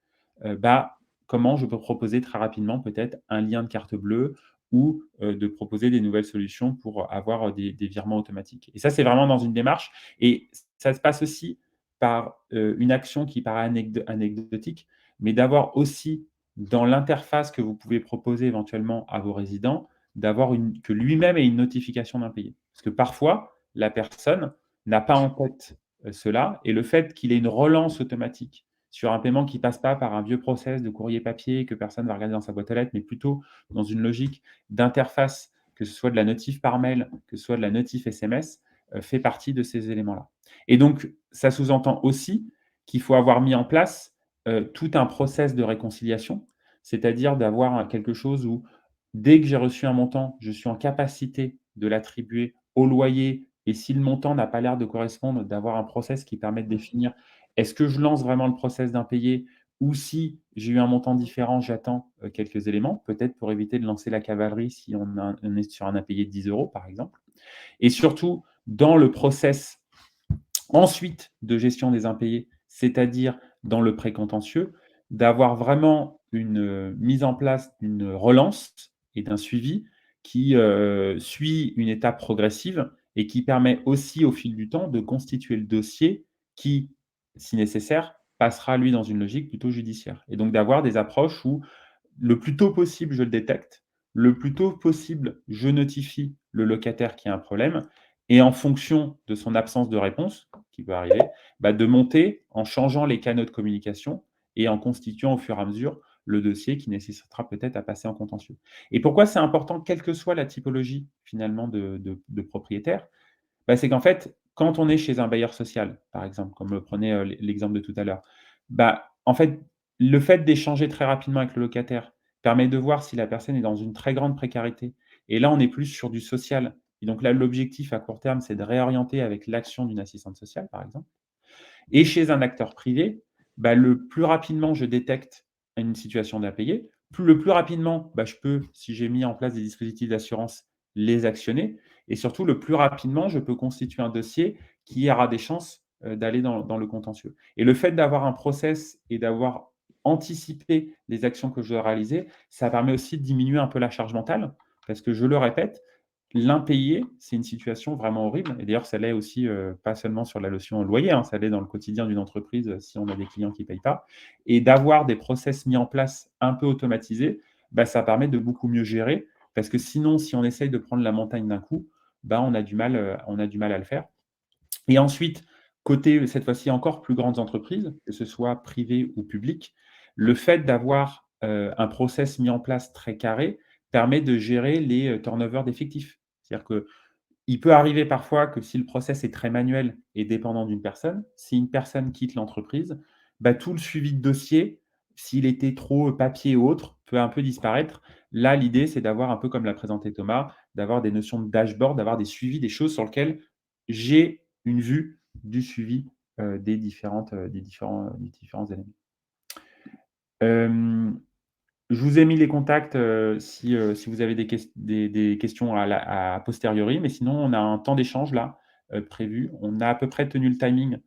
bah, comment je peux proposer très rapidement peut-être un lien de carte bleue, ou de proposer des nouvelles solutions pour avoir des virements automatiques. Et ça, c'est vraiment dans une démarche. Et ça se passe aussi par une action qui paraît anecdotique, mais d'avoir aussi dans l'interface que vous pouvez proposer éventuellement à vos résidents, que lui-même ait une notification d'impayé. Parce que parfois, la personne n'a pas en tête cela, et le fait qu'il ait une relance automatique sur un paiement qui ne passe pas par un vieux process de courrier papier que personne ne va regarder dans sa boîte aux lettres, mais plutôt dans une logique d'interface, que ce soit de la notif par mail, que ce soit de la notif SMS, fait partie de ces éléments-là. Et donc, ça sous-entend aussi qu'il faut avoir mis en place tout un process de réconciliation, c'est-à-dire d'avoir quelque chose où, dès que j'ai reçu un montant, je suis en capacité de l'attribuer au loyer, et si le montant n'a pas l'air de correspondre, d'avoir un process qui permet de définir est-ce que je lance vraiment le process d'impayé, ou si j'ai eu un montant différent, j'attends quelques éléments, peut-être pour éviter de lancer la cavalerie si on est sur un impayé de 10 € par exemple. Et surtout, dans le process ensuite de gestion des impayés, c'est-à-dire dans le précontentieux, d'avoir vraiment une mise en place d'une relance et d'un suivi qui suit une étape progressive, et qui permet aussi au fil du temps de constituer le dossier qui, si nécessaire, passera lui dans une logique plutôt judiciaire. Et donc d'avoir des approches où le plus tôt possible, je le détecte, le plus tôt possible, je notifie le locataire qu'il y a un problème et en fonction de son absence de réponse, qui peut arriver, bah, de monter en changeant les canaux de communication et en constituant au fur et à mesure le dossier qui nécessitera peut-être à passer en contentieux. Et pourquoi c'est important, quelle que soit la typologie finalement de propriétaire? Bah, c'est qu'en fait, quand on est chez un bailleur social, par exemple, comme prenait, l'exemple de tout à l'heure, bah, en fait, le fait d'échanger très rapidement avec le locataire permet de voir si la personne est dans une très grande précarité et là, on est plus sur du social et donc là, l'objectif à court terme, c'est de réorienter avec l'action d'une assistante sociale, par exemple. Et chez un acteur privé, bah, le plus rapidement je détecte une situation d'impayé, le plus rapidement, bah, je peux, si j'ai mis en place des dispositifs d'assurance, les actionner et surtout le plus rapidement, je peux constituer un dossier qui aura des chances, d'aller dans le contentieux. Et le fait d'avoir un process et d'avoir anticipé les actions que je dois réaliser, ça permet aussi de diminuer un peu la charge mentale parce que je le répète, l'impayé, c'est une situation vraiment horrible et d'ailleurs ça l'est aussi, pas seulement sur la location loyer, hein, ça l'est dans le quotidien d'une entreprise, si on a des clients qui ne payent pas et d'avoir des process mis en place un peu automatisés, bah, ça permet de beaucoup mieux gérer parce que sinon, si on essaye de prendre la montagne d'un coup, bah, on a du mal à le faire et ensuite, côté, cette fois-ci, encore plus grandes entreprises, que ce soit privées ou publiques, le fait d'avoir, un process mis en place très carré permet de gérer les, turnovers d'effectifs. C'est-à-dire qu'il peut arriver parfois que si le process est très manuel et dépendant d'une personne, si une personne quitte l'entreprise, bah, tout le suivi de dossier, s'il était trop papier ou autre, peut un peu disparaître. Là, l'idée, c'est d'avoir un peu comme l'a présenté Thomas, d'avoir des notions de dashboard, d'avoir des suivis, des choses sur lesquelles j'ai une vue du suivi, des différents éléments. Hem, je vous ai mis les contacts, si vous avez des questions à posteriori, mais sinon on a un temps d'échange là, prévu. On a à peu près tenu le timing,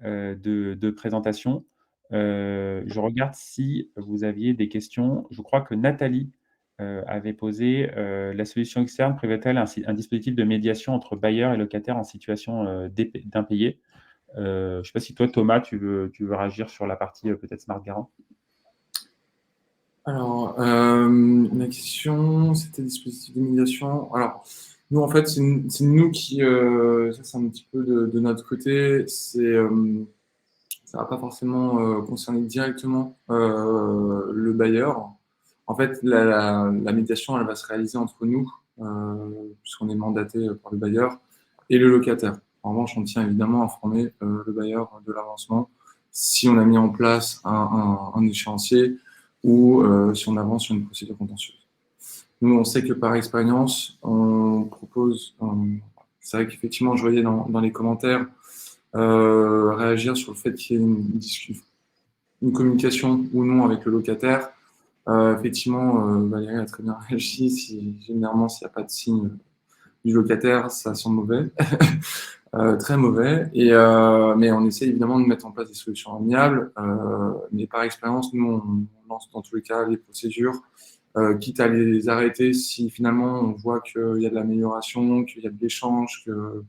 de présentation. Je regarde si vous aviez des questions. Je crois que Nathalie, avait posé, la solution externe prévoit-elle un dispositif de médiation entre bailleurs et locataires en situation, d'impayé? Je ne sais pas si toi, Thomas, tu veux réagir sur la partie, peut-être Smart Garant? Alors, la question, c'était dispositif de médiation. Alors, nous, en fait, c'est nous qui, ça c'est un petit peu de notre côté, ça va pas forcément concerner directement le bailleur. En fait, la médiation, elle va se réaliser entre nous, puisqu'on est mandaté par le bailleur, et le locataire. En revanche, on tient évidemment à informer le bailleur de l'avancement si on a mis en place un échéancier ou si on avance sur une procédure contentieuse. Nous, on sait que par expérience, on propose, c'est vrai qu'effectivement, je voyais dans les commentaires, réagir sur le fait qu'il y ait une communication ou non avec le locataire. Effectivement, Valérie a très bien réagi. Généralement, s'il n'y a pas de signe du locataire, ça sent mauvais, très mauvais. Mais on essaie évidemment de mettre en place des solutions amiables. Mais par expérience, nous, on lance dans tous les cas les procédures, quitte à les arrêter si finalement on voit qu'il y a de l'amélioration, qu'il y a de l'échange, que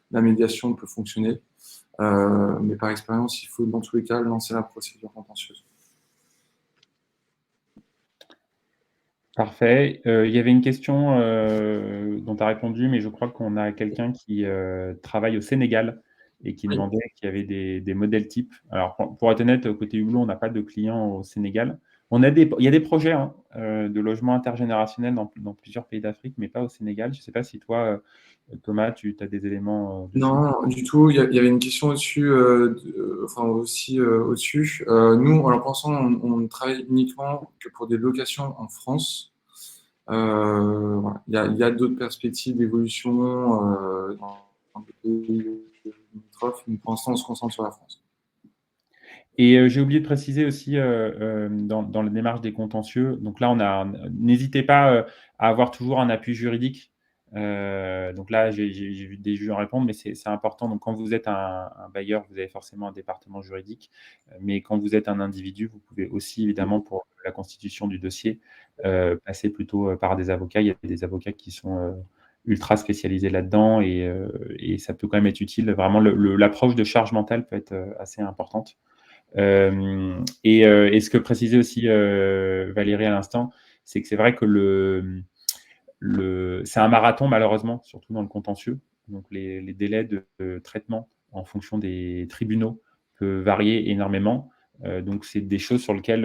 la médiation peut fonctionner. Mais par expérience, il faut dans tous les cas lancer la procédure contentieuse. Parfait. Il y avait une question, dont tu as répondu, mais je crois qu'on a quelqu'un qui, travaille au Sénégal et qui Oui. demandait s'il y avait des modèles types. Alors pour être honnête, côté Hublot, on n'a pas de clients au Sénégal. Il y a des projets, hein, de logement intergénérationnel dans plusieurs pays d'Afrique, mais pas au Sénégal. Je ne sais pas si toi, Thomas, tu as des éléments, dessus? Non, du tout. Il y avait une question au-dessus, enfin aussi au-dessus. Nous, alors pour l'instant, on travaille uniquement que pour des locations en France. Voilà. Il y a d'autres perspectives d'évolution dans des pays limitrophes, mais pour l'instant, on se concentre sur la France. Et j'ai oublié de préciser aussi, dans la démarche des contentieux, donc là, n'hésitez pas, à avoir toujours un appui juridique. Donc là, j'ai vu des juges en répondre, mais c'est important. Donc quand vous êtes un bailleur, vous avez forcément un département juridique, mais quand vous êtes un individu, vous pouvez aussi évidemment pour la constitution du dossier, passer plutôt, par des avocats. Il y a des avocats qui sont, ultra spécialisés là-dedans et ça peut quand même être utile. Vraiment l'approche de charge mentale peut être, assez importante. Et ce que précisait aussi Valérie à l'instant, c'est que c'est vrai que c'est un marathon malheureusement, surtout dans le contentieux. Donc les délais de traitement en fonction des tribunaux peuvent varier énormément. Donc c'est des choses sur lesquelles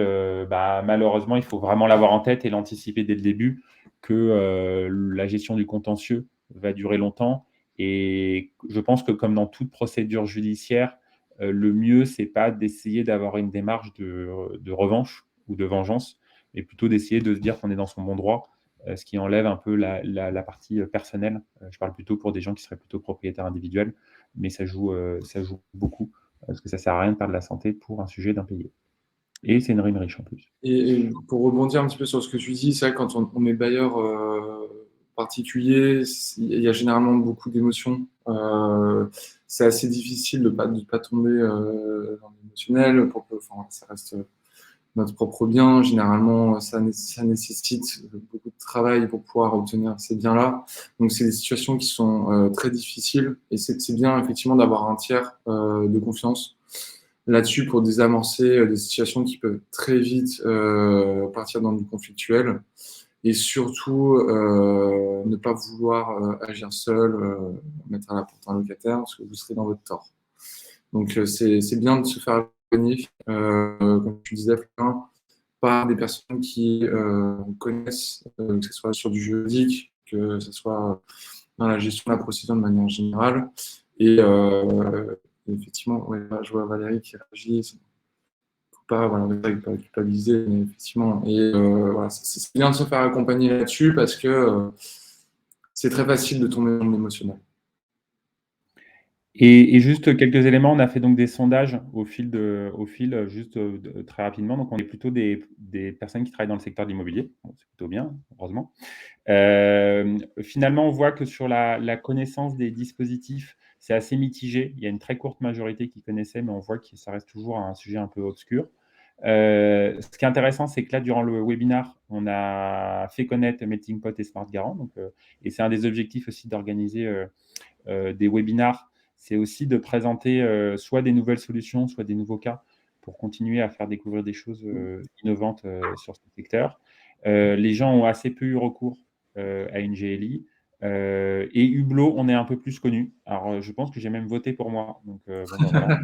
malheureusement il faut vraiment l'avoir en tête et l'anticiper dès le début que la gestion du contentieux va durer longtemps. Et je pense que comme dans toute procédure judiciaire, le mieux c'est pas d'essayer d'avoir une démarche de revanche ou de vengeance, mais plutôt d'essayer de se dire qu'on est dans son bon droit, ce qui enlève un peu la partie personnelle. Je parle plutôt pour des gens qui seraient plutôt propriétaires individuels, mais ça joue beaucoup, parce que ça ne sert à rien de perdre la santé pour un sujet d'impayé. Et c'est une rime riche en plus. Et pour rebondir un petit peu sur ce que tu dis, c'est vrai que quand on est bailleur particulier, il y a généralement beaucoup d'émotions. C'est assez difficile de pas tomber dans l'émotionnel. Ça reste notre propre bien. Généralement, ça nécessite beaucoup de travail pour pouvoir obtenir ces biens-là. Donc, c'est des situations qui sont très difficiles. Et c'est bien, effectivement, d'avoir un tiers de confiance là-dessus pour désamorcer des situations qui peuvent très vite partir dans du conflictuel. Et surtout, ne pas vouloir agir seul, mettre à la porte un locataire, parce que vous serez dans votre tort. Donc, c'est bien de se faire accompagner, comme tu disais, Florent, par des personnes qui connaissent, que ce soit sur du juridique, que ce soit dans la gestion de la procédure de manière générale. Et effectivement, ouais, je vois Valérie qui réagit. Pas culpabiliser, mais effectivement. Et voilà, c'est bien de se faire accompagner là-dessus parce que c'est très facile de tomber dans l'émotionnel. Et juste quelques éléments, on a fait donc des sondages au fil, juste très rapidement. Donc, on est plutôt des personnes qui travaillent dans le secteur de l'immobilier. Bon, c'est plutôt bien, heureusement. Finalement, on voit que sur la connaissance des dispositifs, c'est assez mitigé. Il y a une très courte majorité qui connaissait, mais on voit que ça reste toujours un sujet un peu obscur. Ce qui est intéressant, c'est que là, durant le webinaire, on a fait connaître Melting Pot et Smart Garant. Donc, et c'est un des objectifs aussi d'organiser des webinaires. C'est aussi de présenter soit des nouvelles solutions, soit des nouveaux cas pour continuer à faire découvrir des choses innovantes sur ce secteur. Les gens ont assez peu eu recours à une GLI. Et Hublot, on est un peu plus connu. Alors, je pense que j'ai même voté pour moi. Donc, voilà.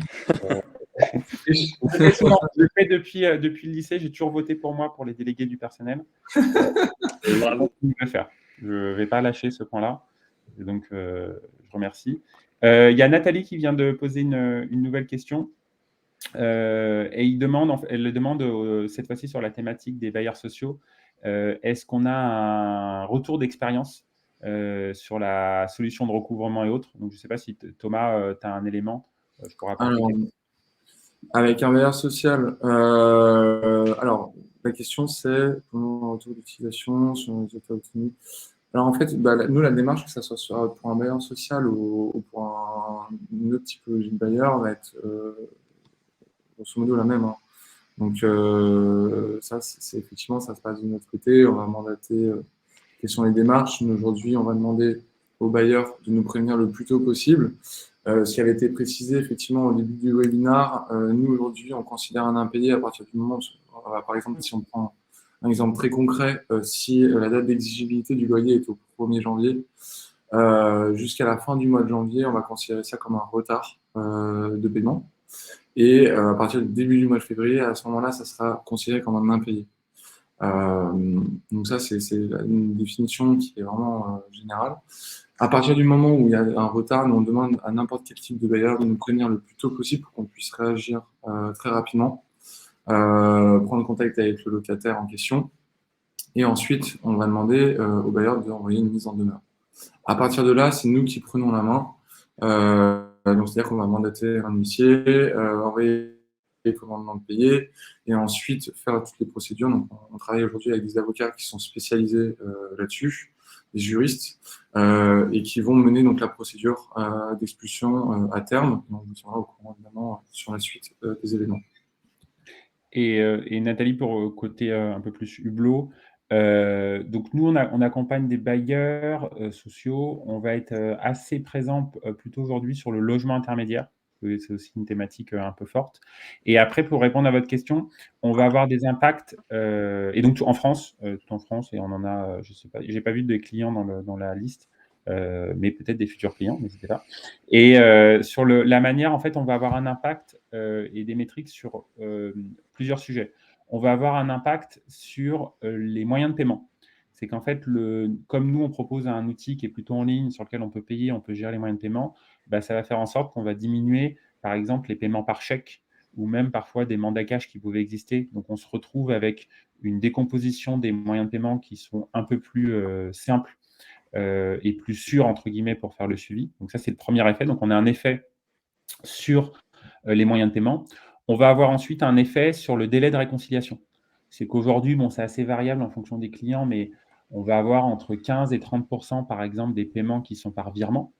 Je le fais depuis le lycée. J'ai toujours voté pour moi pour les délégués du personnel. Bravo. Je vais le faire. Je ne vais pas lâcher ce point-là. Donc, je remercie. Il y a Nathalie qui vient de poser une nouvelle question. Et elle le demande cette fois-ci sur la thématique des bailleurs sociaux. Est-ce qu'on a un retour d'expérience sur la solution de recouvrement et autres? Donc, je ne sais pas si Thomas, tu as un élément. Je pourrais apporter Alors, avec un bailleur social, alors la question c'est comment un retour d'utilisation sur les états autonomes. Alors en fait, nous la démarche, que ce soit pour un bailleur social ou pour une autre typologie de bailleur, va être grosso modo la même. Hein. Donc ça, c'est effectivement, ça se passe de notre côté. On va mandater quelles sont les démarches. Nous, aujourd'hui, on va demander aux bailleurs de nous prévenir le plus tôt possible. Ce qui avait été précisé effectivement au début du webinaire, nous aujourd'hui, on considère un impayé à partir du moment où, par exemple, si on prend un exemple très concret, si la date d'exigibilité du loyer est au 1er janvier, jusqu'à la fin du mois de janvier, on va considérer ça comme un retard de paiement. Et à partir du début du mois de février, à ce moment-là, ça sera considéré comme un impayé. Donc ça, c'est une définition qui est vraiment générale. À partir du moment où il y a un retard, nous on demande à n'importe quel type de bailleur de nous prévenir le plus tôt possible pour qu'on puisse réagir très rapidement, prendre contact avec le locataire en question, et ensuite on va demander au bailleur d'envoyer une mise en demeure. À partir de là, c'est nous qui prenons la main. Donc c'est-à-dire qu'on va mandater un huissier, envoyer les commandements de payer, et ensuite faire toutes les procédures. Donc on travaille aujourd'hui avec des avocats qui sont spécialisés là-dessus, des juristes, et qui vont mener donc la procédure d'expulsion à terme. Donc, on vous tiendra au courant évidemment sur la suite des événements. Et Nathalie, pour côté un peu plus Hublot, donc nous, on accompagne des bailleurs sociaux. On va être assez présent plutôt aujourd'hui sur le logement intermédiaire, que c'est aussi une thématique un peu forte. Et après, pour répondre à votre question, on va avoir des impacts, et donc tout en France, et on en a, je sais pas, j'ai pas vu des clients dans la liste, mais peut-être des futurs clients, n'hésitez pas. Et sur la manière, en fait, on va avoir un impact et des métriques sur plusieurs sujets. On va avoir un impact sur les moyens de paiement. C'est qu'en fait, comme nous, on propose un outil qui est plutôt en ligne, sur lequel on peut payer, on peut gérer les moyens de paiement, bah, ça va faire en sorte qu'on va diminuer, par exemple, les paiements par chèque ou même parfois des mandats cash qui pouvaient exister. Donc, on se retrouve avec une décomposition des moyens de paiement qui sont un peu plus simples et plus sûrs, entre guillemets, pour faire le suivi. Donc, ça, c'est le premier effet. Donc, on a un effet sur les moyens de paiement. On va avoir ensuite un effet sur le délai de réconciliation. C'est qu'aujourd'hui, bon, c'est assez variable en fonction des clients, mais on va avoir entre 15 et 30%, par exemple, des paiements qui sont par virement.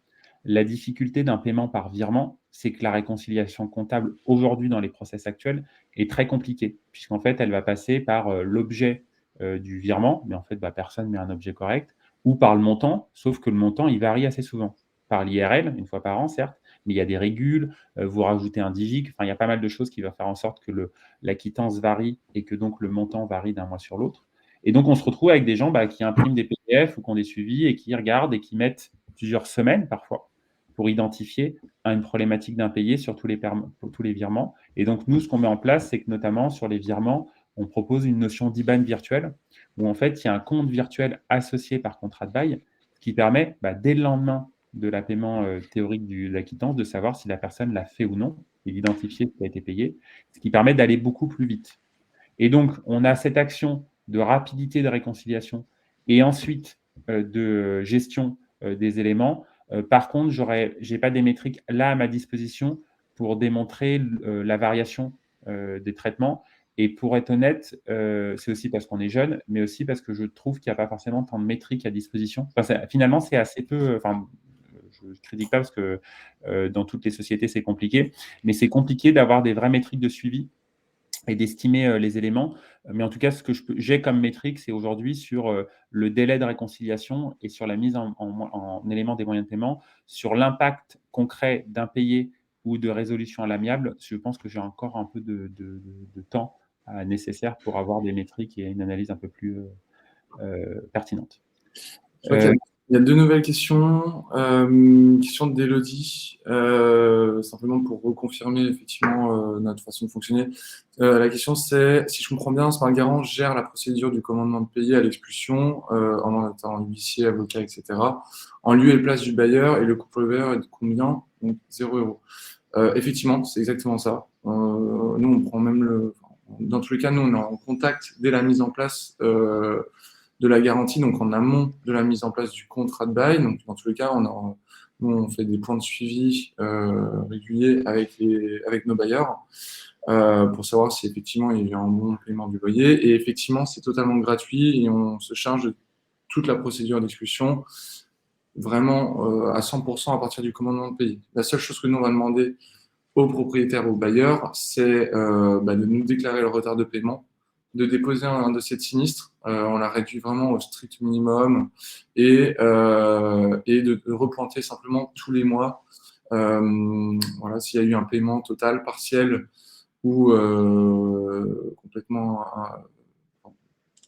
La difficulté d'un paiement par virement, c'est que la réconciliation comptable, aujourd'hui, dans les process actuels, est très compliquée, puisqu'en fait, elle va passer par l'objet du virement, mais en fait, bah, personne ne met un objet correct, ou par le montant, sauf que le montant, il varie assez souvent. Par l'IRL, une fois par an, certes, mais il y a des régules, vous rajoutez un digic, enfin, il y a pas mal de choses qui vont faire en sorte que la quittance varie et que donc le montant varie d'un mois sur l'autre. Et donc, on se retrouve avec des gens qui impriment des PDF ou qui ont des suivis et qui regardent et qui mettent plusieurs semaines parfois pour identifier une problématique d'impayé sur tous les virements. Et donc, nous, ce qu'on met en place, c'est que notamment sur les virements, on propose une notion d'IBAN virtuel où en fait, il y a un compte virtuel associé par contrat de bail qui permet, dès le lendemain de la paiement théorique de la quittance, de savoir si la personne l'a fait ou non et d'identifier ce qui a été payé, ce qui permet d'aller beaucoup plus vite. Et donc, on a cette action de rapidité de réconciliation et ensuite de gestion des éléments. Par contre, je n'ai pas des métriques là à ma disposition pour démontrer la variation des traitements. Et pour être honnête, c'est aussi parce qu'on est jeune, mais aussi parce que je trouve qu'il n'y a pas forcément tant de métriques à disposition. Enfin, finalement, c'est assez peu. Enfin, je ne critique pas parce que dans toutes les sociétés, c'est compliqué, mais c'est compliqué d'avoir des vraies métriques de suivi et d'estimer les éléments. Mais en tout cas, ce que j'ai comme métrique, c'est aujourd'hui sur le délai de réconciliation et sur la mise en élément des moyens de paiement, sur l'impact concret d'impayé ou de résolution à l'amiable. Je pense que j'ai encore un peu de temps nécessaire pour avoir des métriques et une analyse un peu plus pertinente. Je crois qu'il y a deux nouvelles questions. Question d'Élodie, simplement pour reconfirmer effectivement notre façon de fonctionner. La question c'est, si je comprends bien, Smart Garant gère la procédure du commandement de payer à l'expulsion en étant huissier, avocat, etc. en lieu et place du bailleur, et le coût pour le bailleur est de combien? Donc 0 €. Effectivement, c'est exactement ça. Nous, on prend même dans tous les cas, nous, on est en contact dès la mise en place de la garantie, donc en amont de la mise en place du contrat de bail. Donc, dans tous les cas, nous, on fait des points de suivi réguliers avec nos bailleurs pour savoir si effectivement il y a un bon paiement du loyer. Et effectivement, c'est totalement gratuit et on se charge de toute la procédure d'expulsion vraiment à 100% à partir du commandement de payer. La seule chose que nous, on va demander aux propriétaires, aux bailleurs, c'est de nous déclarer le retard de paiement, de déposer un dossier de sinistre. On l'a réduit vraiment au strict minimum et de replanter simplement tous les mois. Voilà, s'il y a eu un paiement total, partiel ou complètement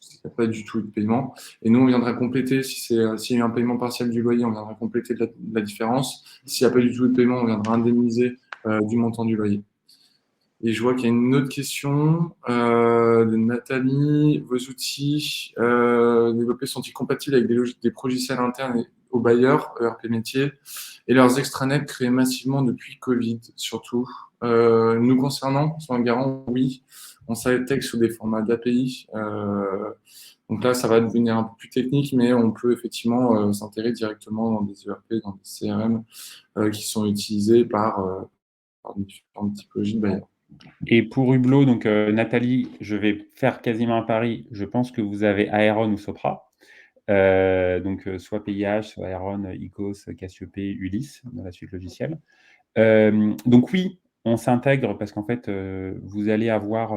s'il n'y a pas du tout de paiement. Et nous, on viendra compléter, s'il y a eu un paiement partiel du loyer, on viendra compléter de la différence. S'il n'y a pas du tout de paiement, on viendra indemniser du montant du loyer. Et je vois qu'il y a une autre question de Nathalie. Vos outils développés sont-ils compatibles avec des logiciels internes aux bailleurs, ERP métiers, et leurs extranets créés massivement depuis Covid, surtout? Nous concernant, Smart Garant, oui, on s'intègre sous des formats d'API. Donc là, ça va devenir un peu plus technique, mais on peut effectivement s'intégrer directement dans des ERP, dans des CRM qui sont utilisés par différentes typologies de bailleurs. Et pour Hublot, donc Nathalie, je vais faire quasiment un pari. Je pense que vous avez Aeron ou Sopra. Donc soit PIH, soit Aeron, Icos, Cassiope, Ulysse dans la suite logicielle. Donc oui, on s'intègre parce qu'en fait, vous allez avoir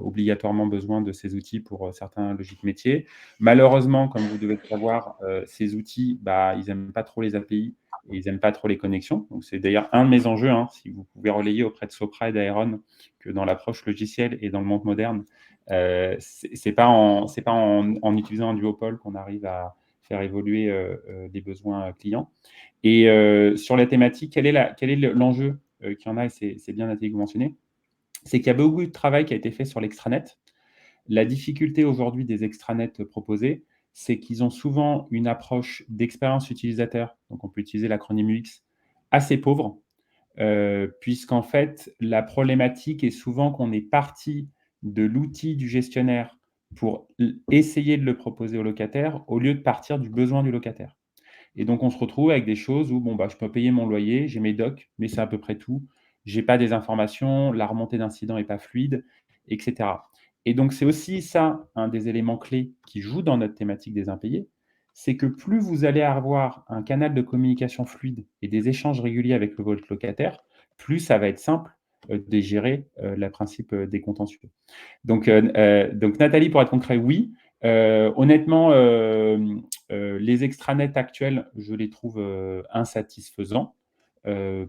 obligatoirement besoin de ces outils pour certains logiques métiers. Malheureusement, comme vous devez le savoir, ces outils, ils n'aiment pas trop les API et ils n'aiment pas trop les connexions. Donc, c'est d'ailleurs un de mes enjeux, hein, si vous pouvez relayer auprès de Sopra et d'Aeron, que dans l'approche logicielle et dans le monde moderne, c'est pas en utilisant un duopole qu'on arrive à faire évoluer les besoins clients. Et sur la thématique, quel est l'enjeu qu'il y en a, et c'est bien Nathalie que vous mentionnez, c'est qu'il y a beaucoup de travail qui a été fait sur l'extranet. La difficulté aujourd'hui des extranets proposés, c'est qu'ils ont souvent une approche d'expérience utilisateur, donc on peut utiliser l'acronyme UX, assez pauvre, puisqu'en fait, la problématique est souvent qu'on est parti de l'outil du gestionnaire pour essayer de le proposer au locataire au lieu de partir du besoin du locataire. Et donc, on se retrouve avec des choses où je peux payer mon loyer, j'ai mes docs, mais c'est à peu près tout. Je n'ai pas des informations, la remontée d'incidents n'est pas fluide, etc. Et donc, c'est aussi ça, un des éléments clés qui joue dans notre thématique des impayés, c'est que plus vous allez avoir un canal de communication fluide et des échanges réguliers avec votre locataire, plus ça va être simple de gérer le principe des contentieux. Donc, Nathalie, pour être concret, oui. Honnêtement, les extranets actuels, je les trouve insatisfaisants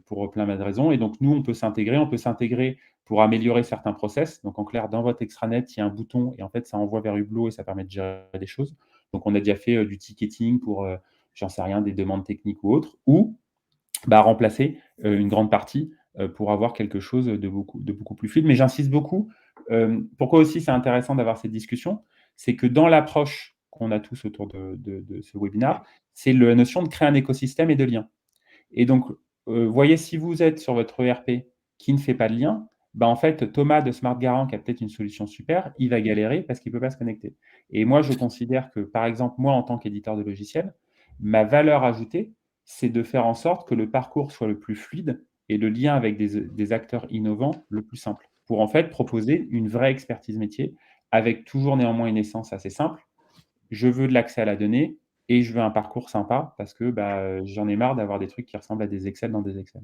pour plein de raisons. Et donc, nous, on peut s'intégrer pour améliorer certains process. Donc, en clair, dans votre extranet, il y a un bouton et en fait, ça envoie vers Hublot et ça permet de gérer des choses. Donc, on a déjà fait du ticketing pour, j'en sais rien, des demandes techniques ou autres, ou remplacer une grande partie pour avoir quelque chose de beaucoup plus fluide. Mais j'insiste beaucoup. Pourquoi aussi c'est intéressant d'avoir cette discussion, c'est que dans l'approche qu'on a tous autour de ce webinaire, c'est la notion de créer un écosystème et de liens. Et donc, voyez, si vous êtes sur votre ERP qui ne fait pas de lien, en fait, Thomas de Smart Garant, qui a peut-être une solution super, il va galérer parce qu'il ne peut pas se connecter. Et moi, je considère que, par exemple, moi, en tant qu'éditeur de logiciel, ma valeur ajoutée, c'est de faire en sorte que le parcours soit le plus fluide et le lien avec des acteurs innovants le plus simple, pour en fait proposer une vraie expertise métier avec toujours néanmoins une essence assez simple. Je veux de l'accès à la donnée et je veux un parcours sympa parce que j'en ai marre d'avoir des trucs qui ressemblent à des Excel dans des Excel.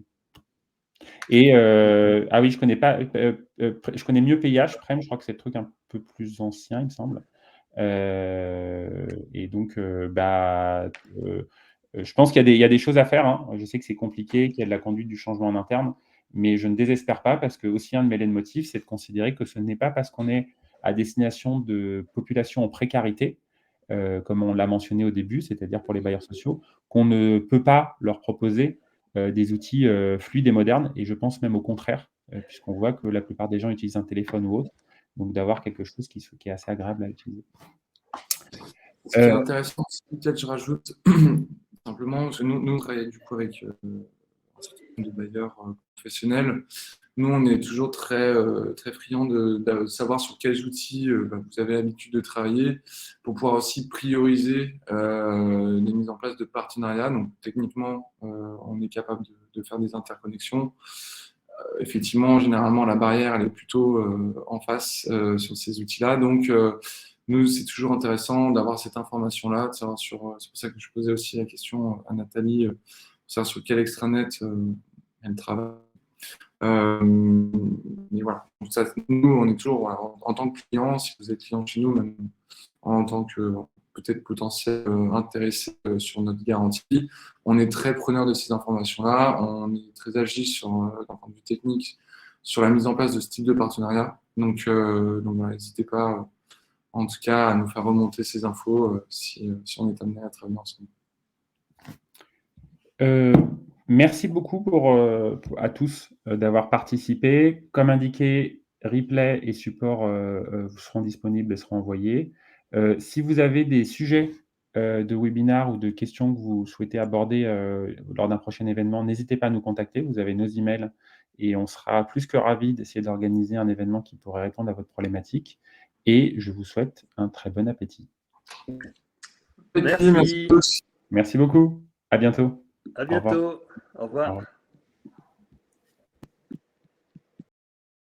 Et ah oui, je connais pas, je connais mieux PIH, Prem, je crois que c'est le truc un peu plus ancien, il me semble. Et donc, je pense qu'il y a des choses à faire, hein. Je sais que c'est compliqué, qu'il y a de la conduite du changement en interne, mais je ne désespère pas parce que aussi un de mes leitmotifs, c'est de considérer que ce n'est pas parce qu'on est à destination de populations en précarité, comme on l'a mentionné au début, c'est-à-dire pour les bailleurs sociaux, qu'on ne peut pas leur proposer des outils fluides et modernes. Et je pense même au contraire, puisqu'on voit que la plupart des gens utilisent un téléphone ou autre, donc d'avoir quelque chose qui est assez agréable à utiliser. Ce qui est intéressant, peut-être je rajoute simplement, parce que nous on travaille du coup avec un certain nombre de bailleurs professionnels. Nous, on est toujours très friands de savoir sur quels outils vous avez l'habitude de travailler pour pouvoir aussi prioriser les mises en place de partenariats. Donc, techniquement, on est capable de faire des interconnexions. Effectivement, généralement, la barrière, elle est plutôt en face sur ces outils-là. Donc, nous, c'est toujours intéressant d'avoir cette information-là, de savoir c'est pour ça que je posais aussi la question à Nathalie, de savoir sur quel extranet elle travaille. Mais voilà, ça, nous, on est toujours, voilà, en tant que client, si vous êtes client chez nous, même en tant que peut-être potentiel intéressé sur notre garantie, on est très preneur de ces informations-là, on est très agile d'un point de vue technique sur la mise en place de ce type de partenariat. Donc voilà, n'hésitez pas, en tout cas, à nous faire remonter ces infos si on est amené à travailler ensemble. Merci beaucoup à tous d'avoir participé. Comme indiqué, replay et support seront disponibles et seront envoyés. Si vous avez des sujets de webinar ou de questions que vous souhaitez aborder lors d'un prochain événement, n'hésitez pas à nous contacter. Vous avez nos emails et on sera plus que ravis d'essayer d'organiser un événement qui pourrait répondre à votre problématique. Et je vous souhaite un très bon appétit. Merci. Merci beaucoup. À bientôt. À bientôt. Au revoir.